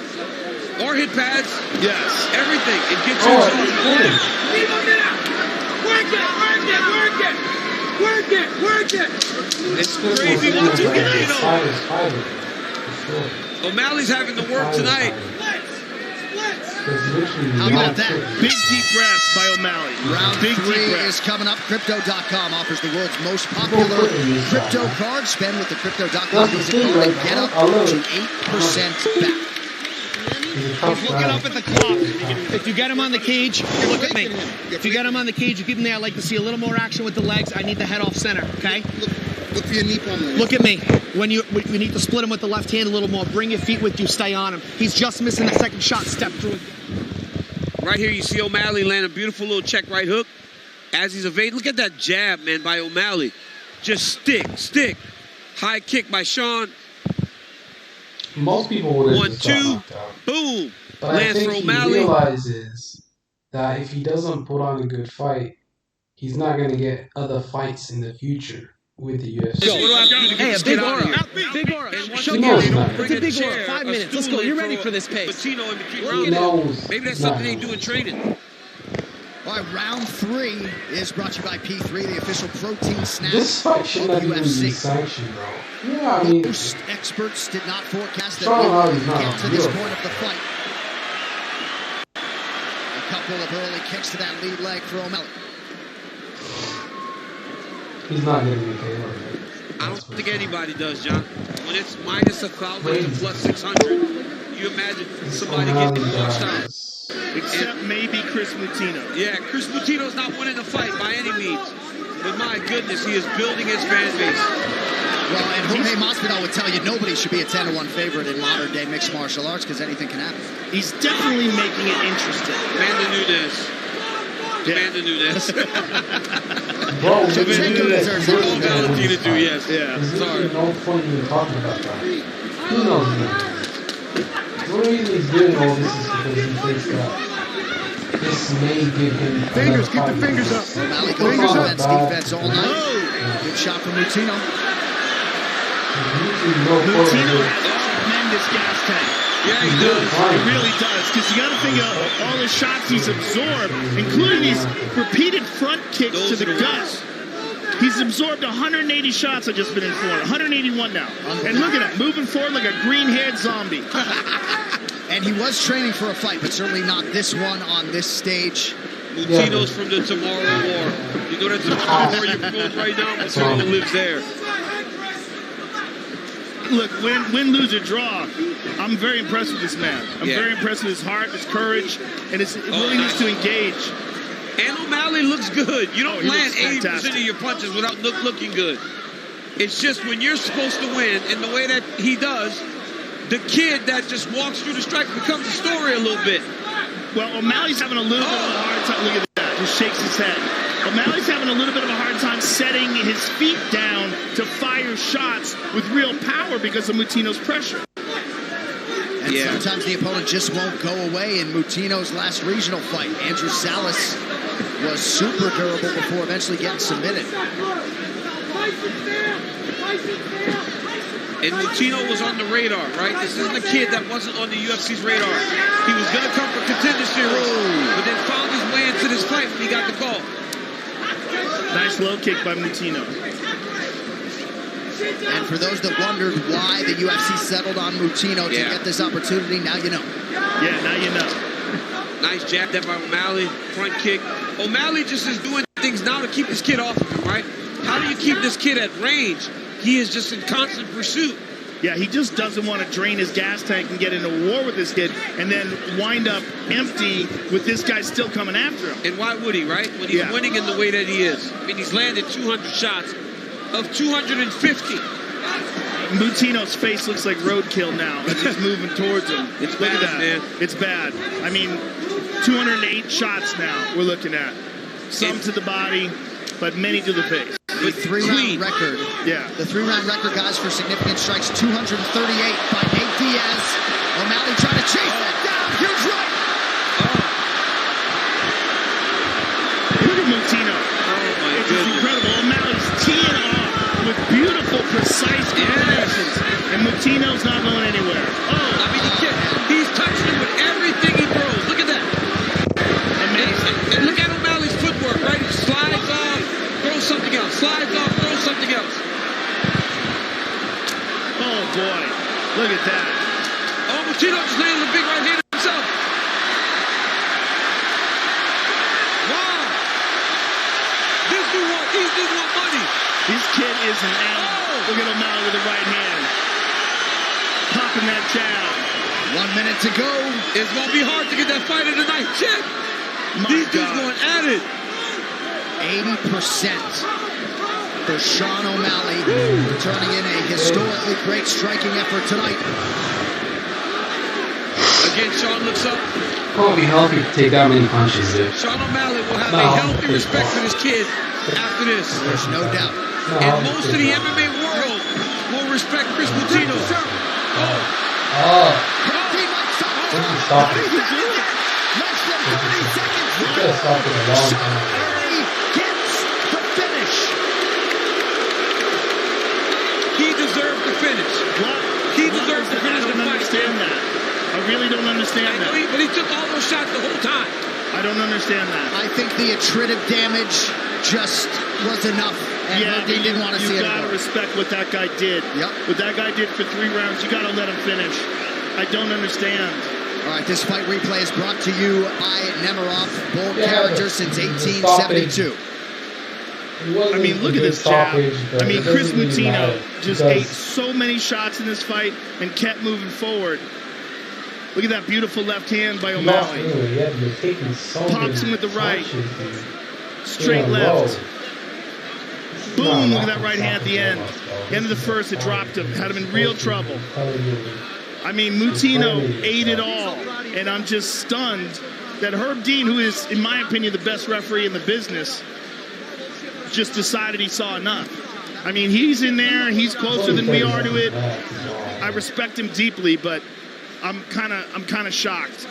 Or hit pads. Yes. Everything. It gets you exhausted. Leave him now. Work it, work it, work it, work it. It's crazy what you get, O'Malley's having to work tonight. How about that? Big deep breath by O'Malley. Round Big 3 deep breath. is coming up. Crypto.com offers the world's most popular crypto card. Spend with the Crypto.com Visa card and get up to 8% back. He's looking up at the clock. If you get him on the cage, look at me. If you get him on the cage, you keep him there. I'd like to see a little more action with the legs. I need the head off center, okay? Look for your knee palm. Look at me. We need to split him with the left hand a little more. Bring your feet with you. Stay on him. He's just missing the second shot. Step through. Right here, you see O'Malley land a beautiful little check right hook as he's evading. Look at that jab, man, by O'Malley. Just stick. High kick by Sean. Most people would 1, 2, boom. But Lands I for think he O'Malley. realizes that if he doesn't put on a good fight, he's not going to get other fights in the future with the UFC. Hey, a big aura. Big aura. Show me it's a big aura. 5 minutes. Let's go. You're ready for this pace. Latino in between rounds. Maybe that's something they do in training. All right, round 3 is brought to you by P3, the official protein snack This fight should not of even be UFC. sanctioned, bro. Yeah, I mean, Most experts did not forecast that Sean we O'Malley's not would get to this real. point of the fight. A couple of early kicks to that lead leg for O'Malley. he's not getting the KO. Right? I don't think anybody does, John. When it's minus 1,000 to plus 600, you imagine somebody getting punched out. Except maybe Chris Mutino. Yeah, Chris Mutino's not winning the fight by any means. But my goodness, he is building his fan base. Well, and Jorge Masvidal would tell you nobody should be a 10-1 favorite in modern-day mixed martial arts because anything can happen. He's definitely making it interesting. Amanda knew this. Amanda knew this. Bro, Shevchenko deserves that. Oh, Valentina do, yes. Yeah. There's no point in talking about that. Who knows, man? The only reason he's doing all this is because he thinks that this may give him Fingers, keep the fingers up. O'Malley goes offense, defense all night. Good shot from Mutino. Mutino has a tremendous gas tank. Yeah, he does. He really does. Because you got to think of all the shots he's absorbed, including these repeated front kicks to the gut. He's absorbed 180 shots, I've just been informed. 181 now. And look at him, moving forward like a green-haired zombie. And he was training for a fight, but certainly not this one on this stage. Mutino's from the Tomorrow War. You know that Tomorrow War you're from right now? Mutino lives there. Look, win, lose, or draw, I'm very impressed with this man. I'm very impressed with his heart, his courage, and his willingness to engage. And O'Malley looks good. You don't land 80% of your punches without looking good. It's just when you're supposed to win, and the way that he does, the kid that just walks through the strike becomes a story a little bit. Well, O'Malley's having a little bit of a hard time. Look at that. Just shakes his head. O'Malley's having a little bit of a hard time setting his feet down to fire shots with real power because of Mutino's pressure. And sometimes the opponent just won't go away. In Mutino's last regional fight, Andrew Salas was super durable before eventually getting submitted. And Mutino was on the radar, right? This isn't a kid that wasn't on the UFC's radar. He was going to come for Contender Series, but then found his way into this fight when he got the call. Nice low kick by Mutino. And for those that wondered why the UFC settled on Mutino to get this opportunity, now you know. Yeah, now you know. Nice jab there by O'Malley, front kick. O'Malley just is doing things now to keep this kid off of him, right? How do you keep this kid at range? He is just in constant pursuit. Yeah, he just doesn't want to drain his gas tank and get into war with this kid and then wind up empty with this guy still coming after him. And why would he, right? When he's winning in the way that he is. I mean, he's landed 200 shots of 250. Mutino's face looks like roadkill now as he's moving towards him. It's bad, man. It's bad. I mean, 208 shots now we're looking at. Some to the body, but many to the face. The 3-round record Yeah. The 3-round record, guys, for significant strikes, 238 by Nate Diaz. O'Malley trying to chase that down. Huge right. Look at Mutino. It's incredible. O'Malley's teeing off with beautiful, precise combinations. And Mutino's not going anywhere. I mean, he's touching him with everything he throws. Look at that. Amazing. And look at O'Malley's footwork, right? He slides off, throws something else. Slides off, throws something else. Oh, boy. Look at that. Oh, Mutino just landed a big right hand himself. Wow. These dudes want money. This kid is an animal. Look at O'Malley with the right hand. Popping that jab. 1 minute to go. It's going to be hard to get that fight of the night, Chip. These dudes going at it. 80% for Sean O'Malley, turning in a historically great striking effort tonight. Again, Sean looks up. Won't be healthy to take that many punches, dude. Sean O'Malley will have a healthy respect for this kid after this. There's no doubt. And most of the MMA world will respect Chris Mutino. Stop it. Less than 30 seconds. You could have stopped it a long time. O'Malley gets the finish. He deserved the finish. What? He deserves to finish the fight. I don't understand that. I really don't understand that. But he took all those shots the whole time. I don't understand that. I think the attritive damage just was enough. And he didn't want to see it. You gotta respect what that guy did. Yep. What that guy did for 3 rounds, you gotta let him finish. I don't understand. All right, this fight replay is brought to you by Nemiroff, bold character since 1872. I mean, look at this jab. I mean, Chris Mutino just ate so many shots in this fight and kept moving forward. Look at that beautiful left hand by O'Malley. Pops him with the right. Straight left. Boom, look at that right hand at the end. End of the first, it dropped him. Had him in real trouble. I mean, Mutino ate it all. And I'm just stunned that Herb Dean, who is, in my opinion, the best referee in the business, just decided he saw enough. I mean, he's in there. He's closer than we are to it. I respect him deeply, but I'm kind of shocked.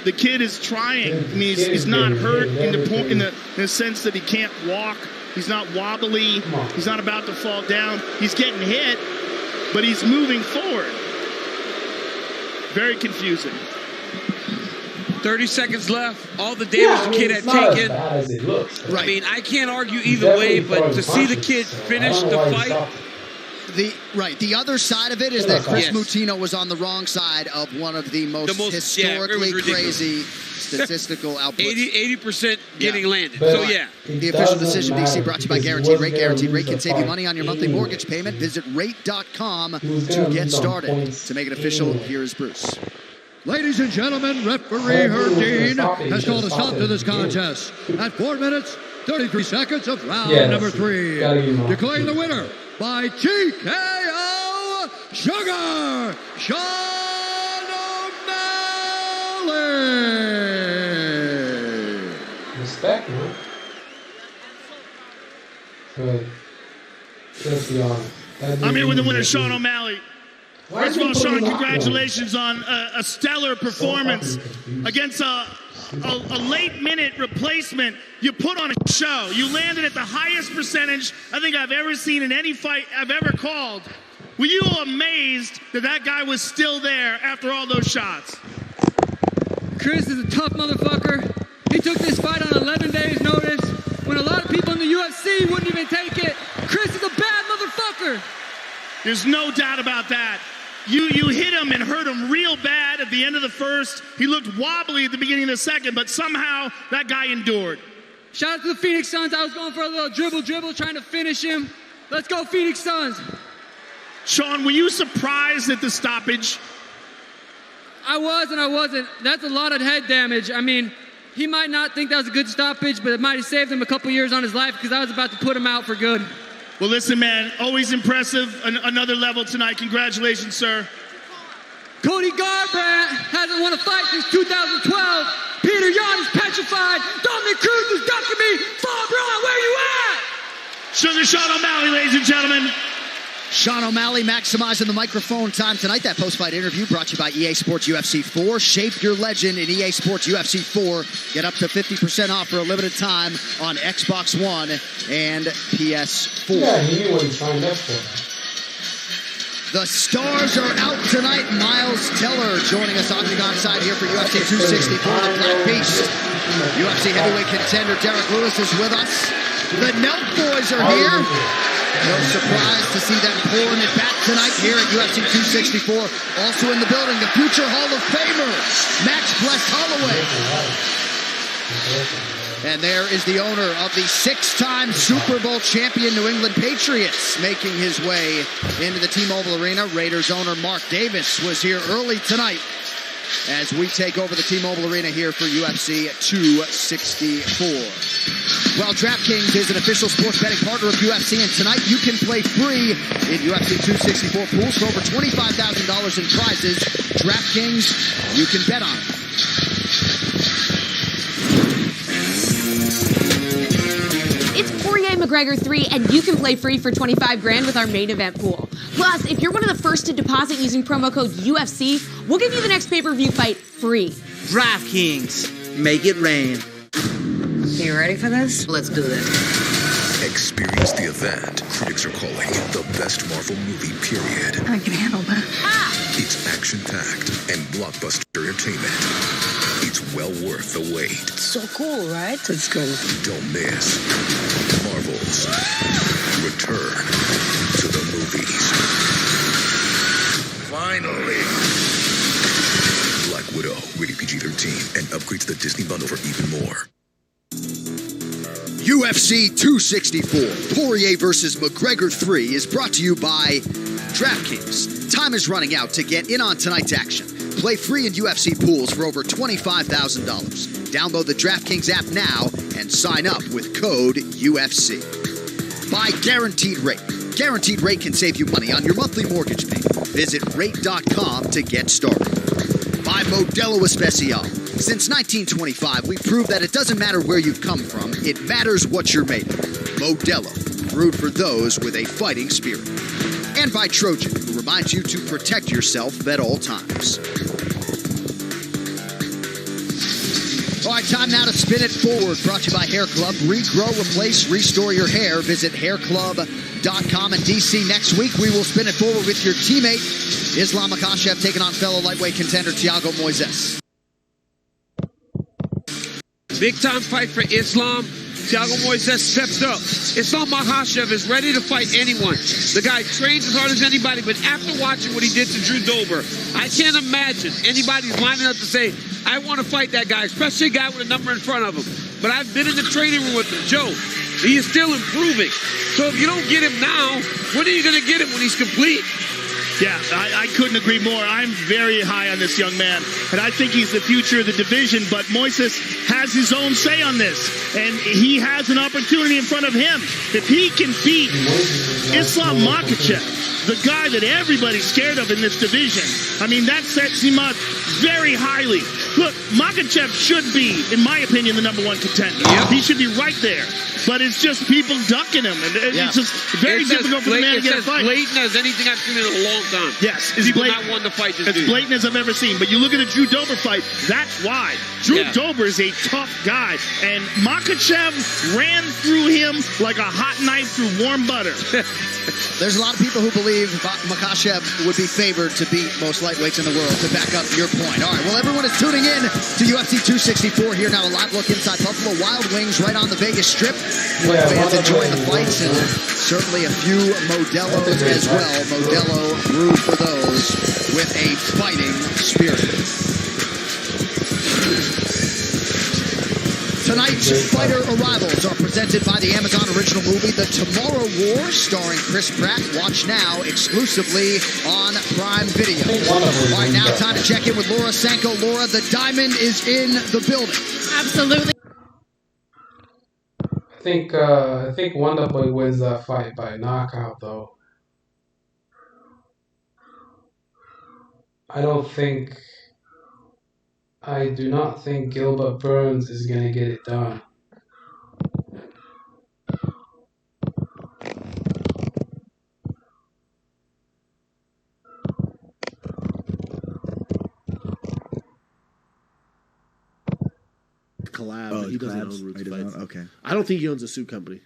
The kid is trying. I mean, he's not hurt in the sense that he can't walk. He's not wobbly. He's not about to fall down. He's getting hit, but he's moving forward. Very confusing. 30 seconds left. All the damage the kid had taken. I mean, I can't argue either way, but to see the kid finish the fight. The other side of it is that Chris Mutino was on the wrong side of one of the most historically crazy statistical outputs. 80% getting landed. So, yeah. The official decision, DC, brought to you by Guaranteed Rate. Guaranteed Rate can save you money on your monthly mortgage payment. Visit rate.com to get started. To make it official, here is Bruce. Ladies and gentlemen, referee Herb Dean has called a stop to this contest at 4 minutes, 33 seconds of round number 3. Declaring the winner by TKO Sugar, Sean O'Malley. Respect, man. Good. Let's be honest. I'm here with the winner, Sean O'Malley. First of all, Sean, congratulations on a stellar performance against a late-minute replacement. You put on a show. You landed at the highest percentage I think I've ever seen in any fight I've ever called. Were you amazed that that guy was still there after all those shots? Chris is a tough motherfucker. He took this fight on 11 days' notice when a lot of people in the UFC wouldn't even take it. Chris is a bad motherfucker. There's no doubt about that. You hit him and hurt him real bad at the end of the first. He looked wobbly at the beginning of the second, but somehow that guy endured. Shout out to the Phoenix Suns. I was going for a little dribble, trying to finish him. Let's go, Phoenix Suns. Sean, were you surprised at the stoppage? I was and I wasn't. That's a lot of head damage. I mean, he might not think that was a good stoppage, but it might have saved him a couple years on his life because I was about to put him out for good. Well, listen, man, always impressive. Another level tonight. Congratulations, sir. Cody Garbrandt hasn't won a fight since 2012. Peter Yan is petrified. Dominic Cruz is ducking me. Bob Braun, where you at? Sugar Sean O'Malley, ladies and gentlemen. Sean O'Malley maximizing the microphone time tonight. That post-fight interview brought to you by EA Sports UFC 4. Shape your legend in EA Sports UFC 4. Get up to 50% off for a limited time on Xbox One and PS4. Yeah, he knew what he signed up for. The stars are out tonight. Miles Teller joining us Octagon side here for UFC 264, the Black Beast. UFC heavyweight contender Derek Lewis is with us. The Nelk Boys are here. No surprise to see them pouring it back tonight here at UFC 264. Also in the building, the future Hall of Famer, Max Bless Holloway. And there is the owner of the 6-time Super Bowl champion New England Patriots making his way into the T-Mobile Arena. Raiders owner Mark Davis was here early tonight as we take over the T-Mobile Arena here for UFC 264. Well, DraftKings is an official sports betting partner of UFC, and tonight you can play free in UFC 264 pools for over $25,000 in prizes. DraftKings, you can bet on it. It's Poirier McGregor 3, and you can play free for $25,000 with our main event pool. Plus, if you're one of the first to deposit using promo code UFC, we'll give you the next pay-per-view fight free. DraftKings, make it rain. You ready for this? Let's do this. Experience the event critics are calling the best Marvel movie, period. I can handle that. It's action-packed and blockbuster entertainment. It's well worth the wait. It's so cool, right? Let's go. Don't miss Marvel's Return to the Movies. Finally. Black Widow, rated PG-13, and upgrade to the Disney Bundle for even more. UFC 264, Poirier versus McGregor 3 is brought to you by DraftKings. Time is running out to get in on tonight's action. Play free in UFC pools for over $25,000. Download the DraftKings app now and sign up with code UFC. By Guaranteed Rate. Guaranteed Rate can save you money on your monthly mortgage payment. Visit rate.com to get started. By Modelo Especial. Since 1925, we've proved that it doesn't matter where you've come from, it matters what you're made of. Modelo, brewed for those with a fighting spirit. And by Trojan, who reminds you to protect yourself at all times. All right, time now to spin it forward. Brought to you by Hair Club. Regrow, replace, restore your hair. Visit hairclub.com. In D.C. next week, we will spin it forward with your teammate, Islam Makhachev, taking on fellow lightweight contender Thiago Moises. Big-time fight for Islam. Thiago Moises stepped up. Islam Makhachev is ready to fight anyone. The guy trains as hard as anybody, but after watching what he did to Drew Dober, I can't imagine anybody's lining up to say, I want to fight that guy, especially a guy with a number in front of him. But I've been in the training room with him. Joe, he is still improving. So if you don't get him now, when are you going to get him when he's complete? Yeah, I couldn't agree more. I'm very high on this young man, and I think he's the future of the division, but Moises has his own say on this, and he has an opportunity in front of him. If he can beat Islam Makhachev, the guy that everybody's scared of in this division, I mean, that sets him up very highly. Look, Makhachev should be, in my opinion, the number one contender. Yep. He should be right there. But it's just people ducking him. And it's just very difficult for the man to get a fight. Blatant as anything I've seen in a long time. Yes. People not wanting to fight this dude. As blatant as I've ever seen. But you look at the Drew Dober fight, that's why. Drew Dober is a tough guy. And Makhachev ran through him like a hot knife through warm butter. There's a lot of people who believe Makhachev would be favored to beat most lightweights in the world, to back up your point. All right, well, everyone is tuning in to UFC 264 here now. A live look inside Buffalo Wild Wings right on the Vegas Strip. Fans enjoying the fights, and certainly a few Modelos as well. Modelo brewed for those with a fighting spirit. Tonight's fighter arrivals are presented by the Amazon original movie The Tomorrow War, starring Chris Pratt. Watch now exclusively on Prime Video. All right, now time to check in with Laura Sanko. Laura, the Diamond is in the building. Absolutely. I think Wonderboy wins that fight by knockout, though. I do not think Gilbert Burns is going to get it done. collab. Oh, But he doesn't collabs? own Roots He doesn't Fights. own- okay. I don't think he owns a suit company.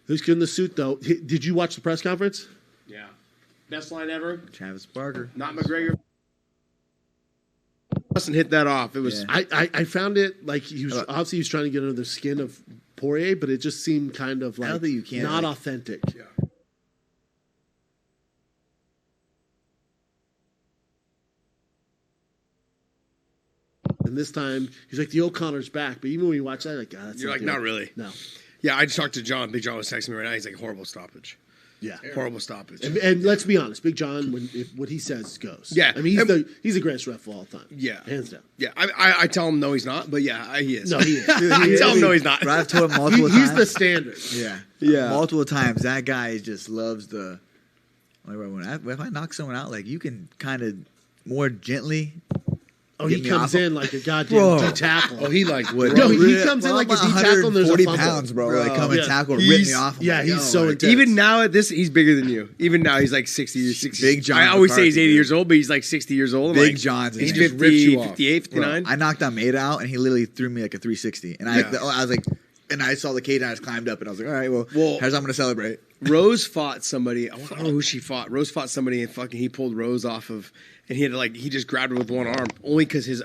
Who's good in the suit though? Did you watch the press conference? Yeah. Best line ever. Travis Barker. Not McGregor. Mustn't hit that off. It was. I found it like he was obviously he was trying to get under the skin of Poirier, but it just seemed kind of like don't think you can, not like- authentic. Yeah. And this time he's like the old Conor's back, but even when you watch that, like God, that's You're like, the not old- really. No. Yeah, I just talked to John. Big John was texting me right now. He's like, horrible stoppage. Yeah, horrible stoppage. And let's be honest, Big John, what he says goes. Yeah. I mean he's the greatest ref of all time. Yeah, hands down. Yeah, I tell him no, he's not. But yeah, he is. No, he is. I tell him no, he's not. I've told him multiple times. He's the standard. Yeah. Multiple times. That guy just loves the. Like, if I knock someone out, like you can kind of more gently. Oh, get he me comes off. in like a goddamn Bro. D-tackle. Oh, he like Would. No, he Bro, comes in bro, like a I'm D-tackle and there's a 140 fumble. pounds, bro. Like come and tackle, rip me off. I'm Yeah, like, he's yo, so like, intense. Even now at this, he's bigger than you. Even now, he's like 60 or 60. Big John I always say he's McCarthy, 80 dude. years old, but he's like 60 years old. I'm Big like, John's He's insane. 50, 58, 59. Bro, I knocked Almeida out, and he literally threw me like a 360. And I was like, and I saw the cage, and I just climbed up, and I was like, all right, well here's how I'm going to celebrate. Rose fought somebody. I don't know who she fought. Rose fought somebody, and he pulled Rose off of. And he had to he just grabbed her with one arm, only because he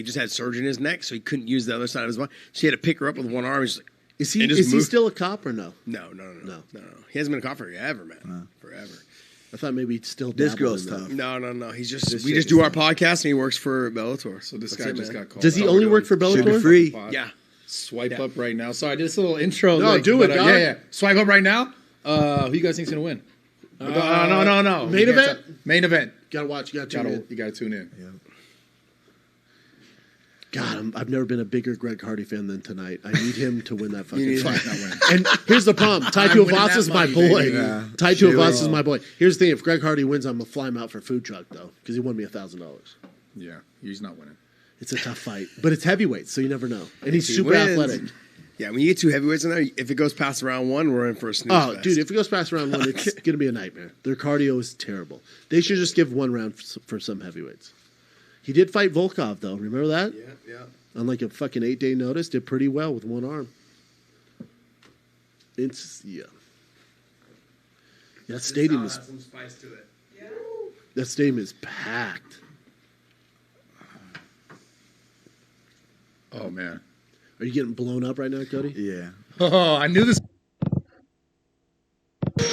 just had surgery in his neck, so he couldn't use the other side of his body. So he had to pick her up with one arm. Is he still a cop or no? No. He hasn't been a cop forever, man. Forever. I thought maybe he'd still. This dabble girl's in that. No. tough. He's This just we shit just is do our tough. podcast, and he works for Bellator. So this That's guy it, just man. got called. Does he out. only work for Sugar Bellator? free. Yeah. Swipe up right now. So I did this little intro. No, do it, dog. Yeah. Swipe up right now. Who you guys think's gonna win? No. Main event? Main event. Gotta watch. You gotta tune in. Yeah. God, I've never been a bigger Greg Hardy fan than tonight. I need him to win that fucking need fight. him. And here's the problem: Tai I'm winning Tuivasa is that my money, boy. baby. Yeah. Tai Sure Tuivasa will. is my boy. Here's the thing: if Greg Hardy wins, I'm gonna fly him out for food truck though, because he won me $1,000. Yeah, he's not winning. It's a tough fight, but it's heavyweight, so you never know. And he's If he super wins- athletic. Yeah, when you get two heavyweights in there, if it goes past round one, we're in for a snooze Oh, fest. dude, if it goes past round one, it's gonna be a nightmare. Their cardio is terrible. They should just give one round for some heavyweights. He did fight Volkov though. Remember that? Yeah. On like a fucking 8-day notice, did pretty well with one arm. That stadium is some spice to it. that stadium is packed. Oh man. Are you getting blown up right now, Cody? Yeah. Oh, I knew this.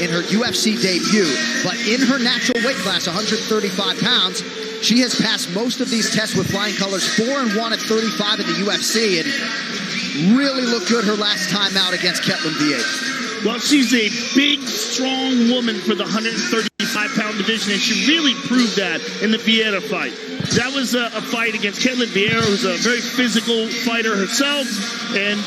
In her UFC debut, but in her natural weight class, 135 pounds, she has passed most of these tests with flying colors, 4-1 at 35 in the UFC, and really looked good her last time out against Ketlin Vieira. Well, she's a big, strong woman for the 135-pound division, and she really proved that in the Vieira fight. That was a fight against Ketlin Vieira, who's a very physical fighter herself, and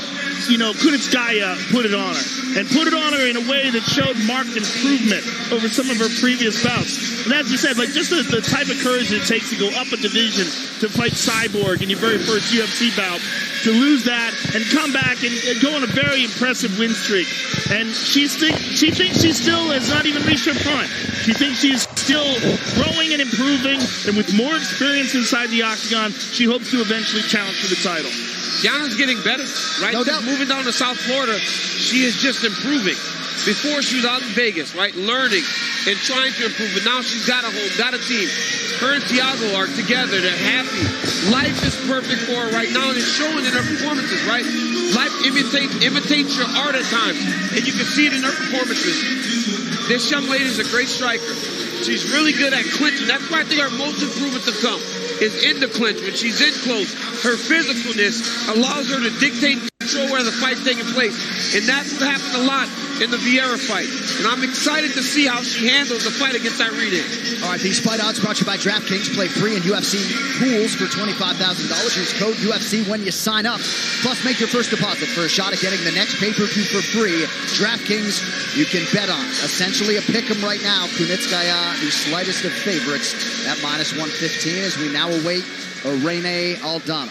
Kunitskaya put it on her. And put it on her in a way that showed marked improvement over some of her previous bouts. And as you said, just the type of courage it takes to go up a division to fight Cyborg in your very first UFC bout, to lose that and come back and go on a very impressive win streak. And she thinks she still has not even reached her prime. She thinks she's still growing and improving, and with more experience inside the octagon, she hopes to eventually challenge for the title. Gianna's getting better, right? No She's doubt. moving down to South Florida. She is just improving. Before she was out in Vegas, right? Learning and trying to improve. But now she's got a home, got a team. Her and Thiago are together. They're happy. Life is perfect for her right now, and it's showing in her performances, right? Life imitates your art at times, and you can see it in her performances. This young lady is a great striker. She's really good at clinching. That's why I think her most improvements have come, is in the clinch. When she's in close, her physicalness allows her to dictate and control where the fight's taking place. And that's what happened a lot in the Vieira fight. And I'm excited to see how she handles the fight against Irene. All right, these fight odds brought to you by DraftKings. Play free in UFC pools for $25,000. Use code UFC when you sign up. Plus, make your first deposit for a shot at getting the next pay-per-view for free. DraftKings, you can bet on. Essentially a pick 'em right now. Kunitskaya, the slightest of favorites at -115 as we now await Irene Aldana.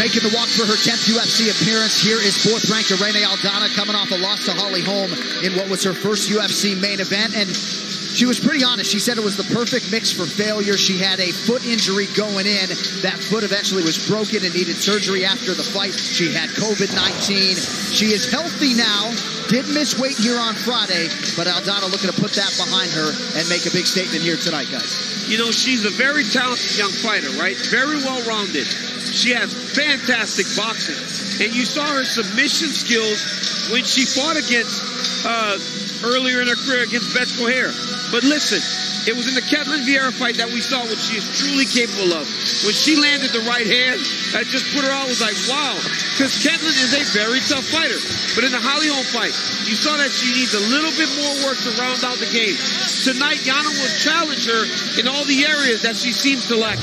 Making the walk for her 10th UFC appearance, here is 4th-ranked Irene Aldana coming off a loss to Holly Holm in what was her first UFC main event. And she was pretty honest. She said it was the perfect mix for failure. She had a foot injury going in. That foot eventually was broken and needed surgery after the fight. She had COVID-19. She is healthy now. Did miss weight here on Friday, but Aldana looking to put that behind her and make a big statement here tonight, guys. You know, she's a very talented young fighter, right? Very well-rounded. She has fantastic boxing. And you saw her submission skills when she fought against, earlier in her career against Betsko Hare. But listen, it was in the Ketlin Vieira fight that we saw what she is truly capable of. When she landed the right hand, that just put her out, was like, wow. Because Ketlin is a very tough fighter. But in the Holly Holm fight, you saw that she needs a little bit more work to round out the game. Tonight, Yana will challenge her in all the areas that she seems to lack.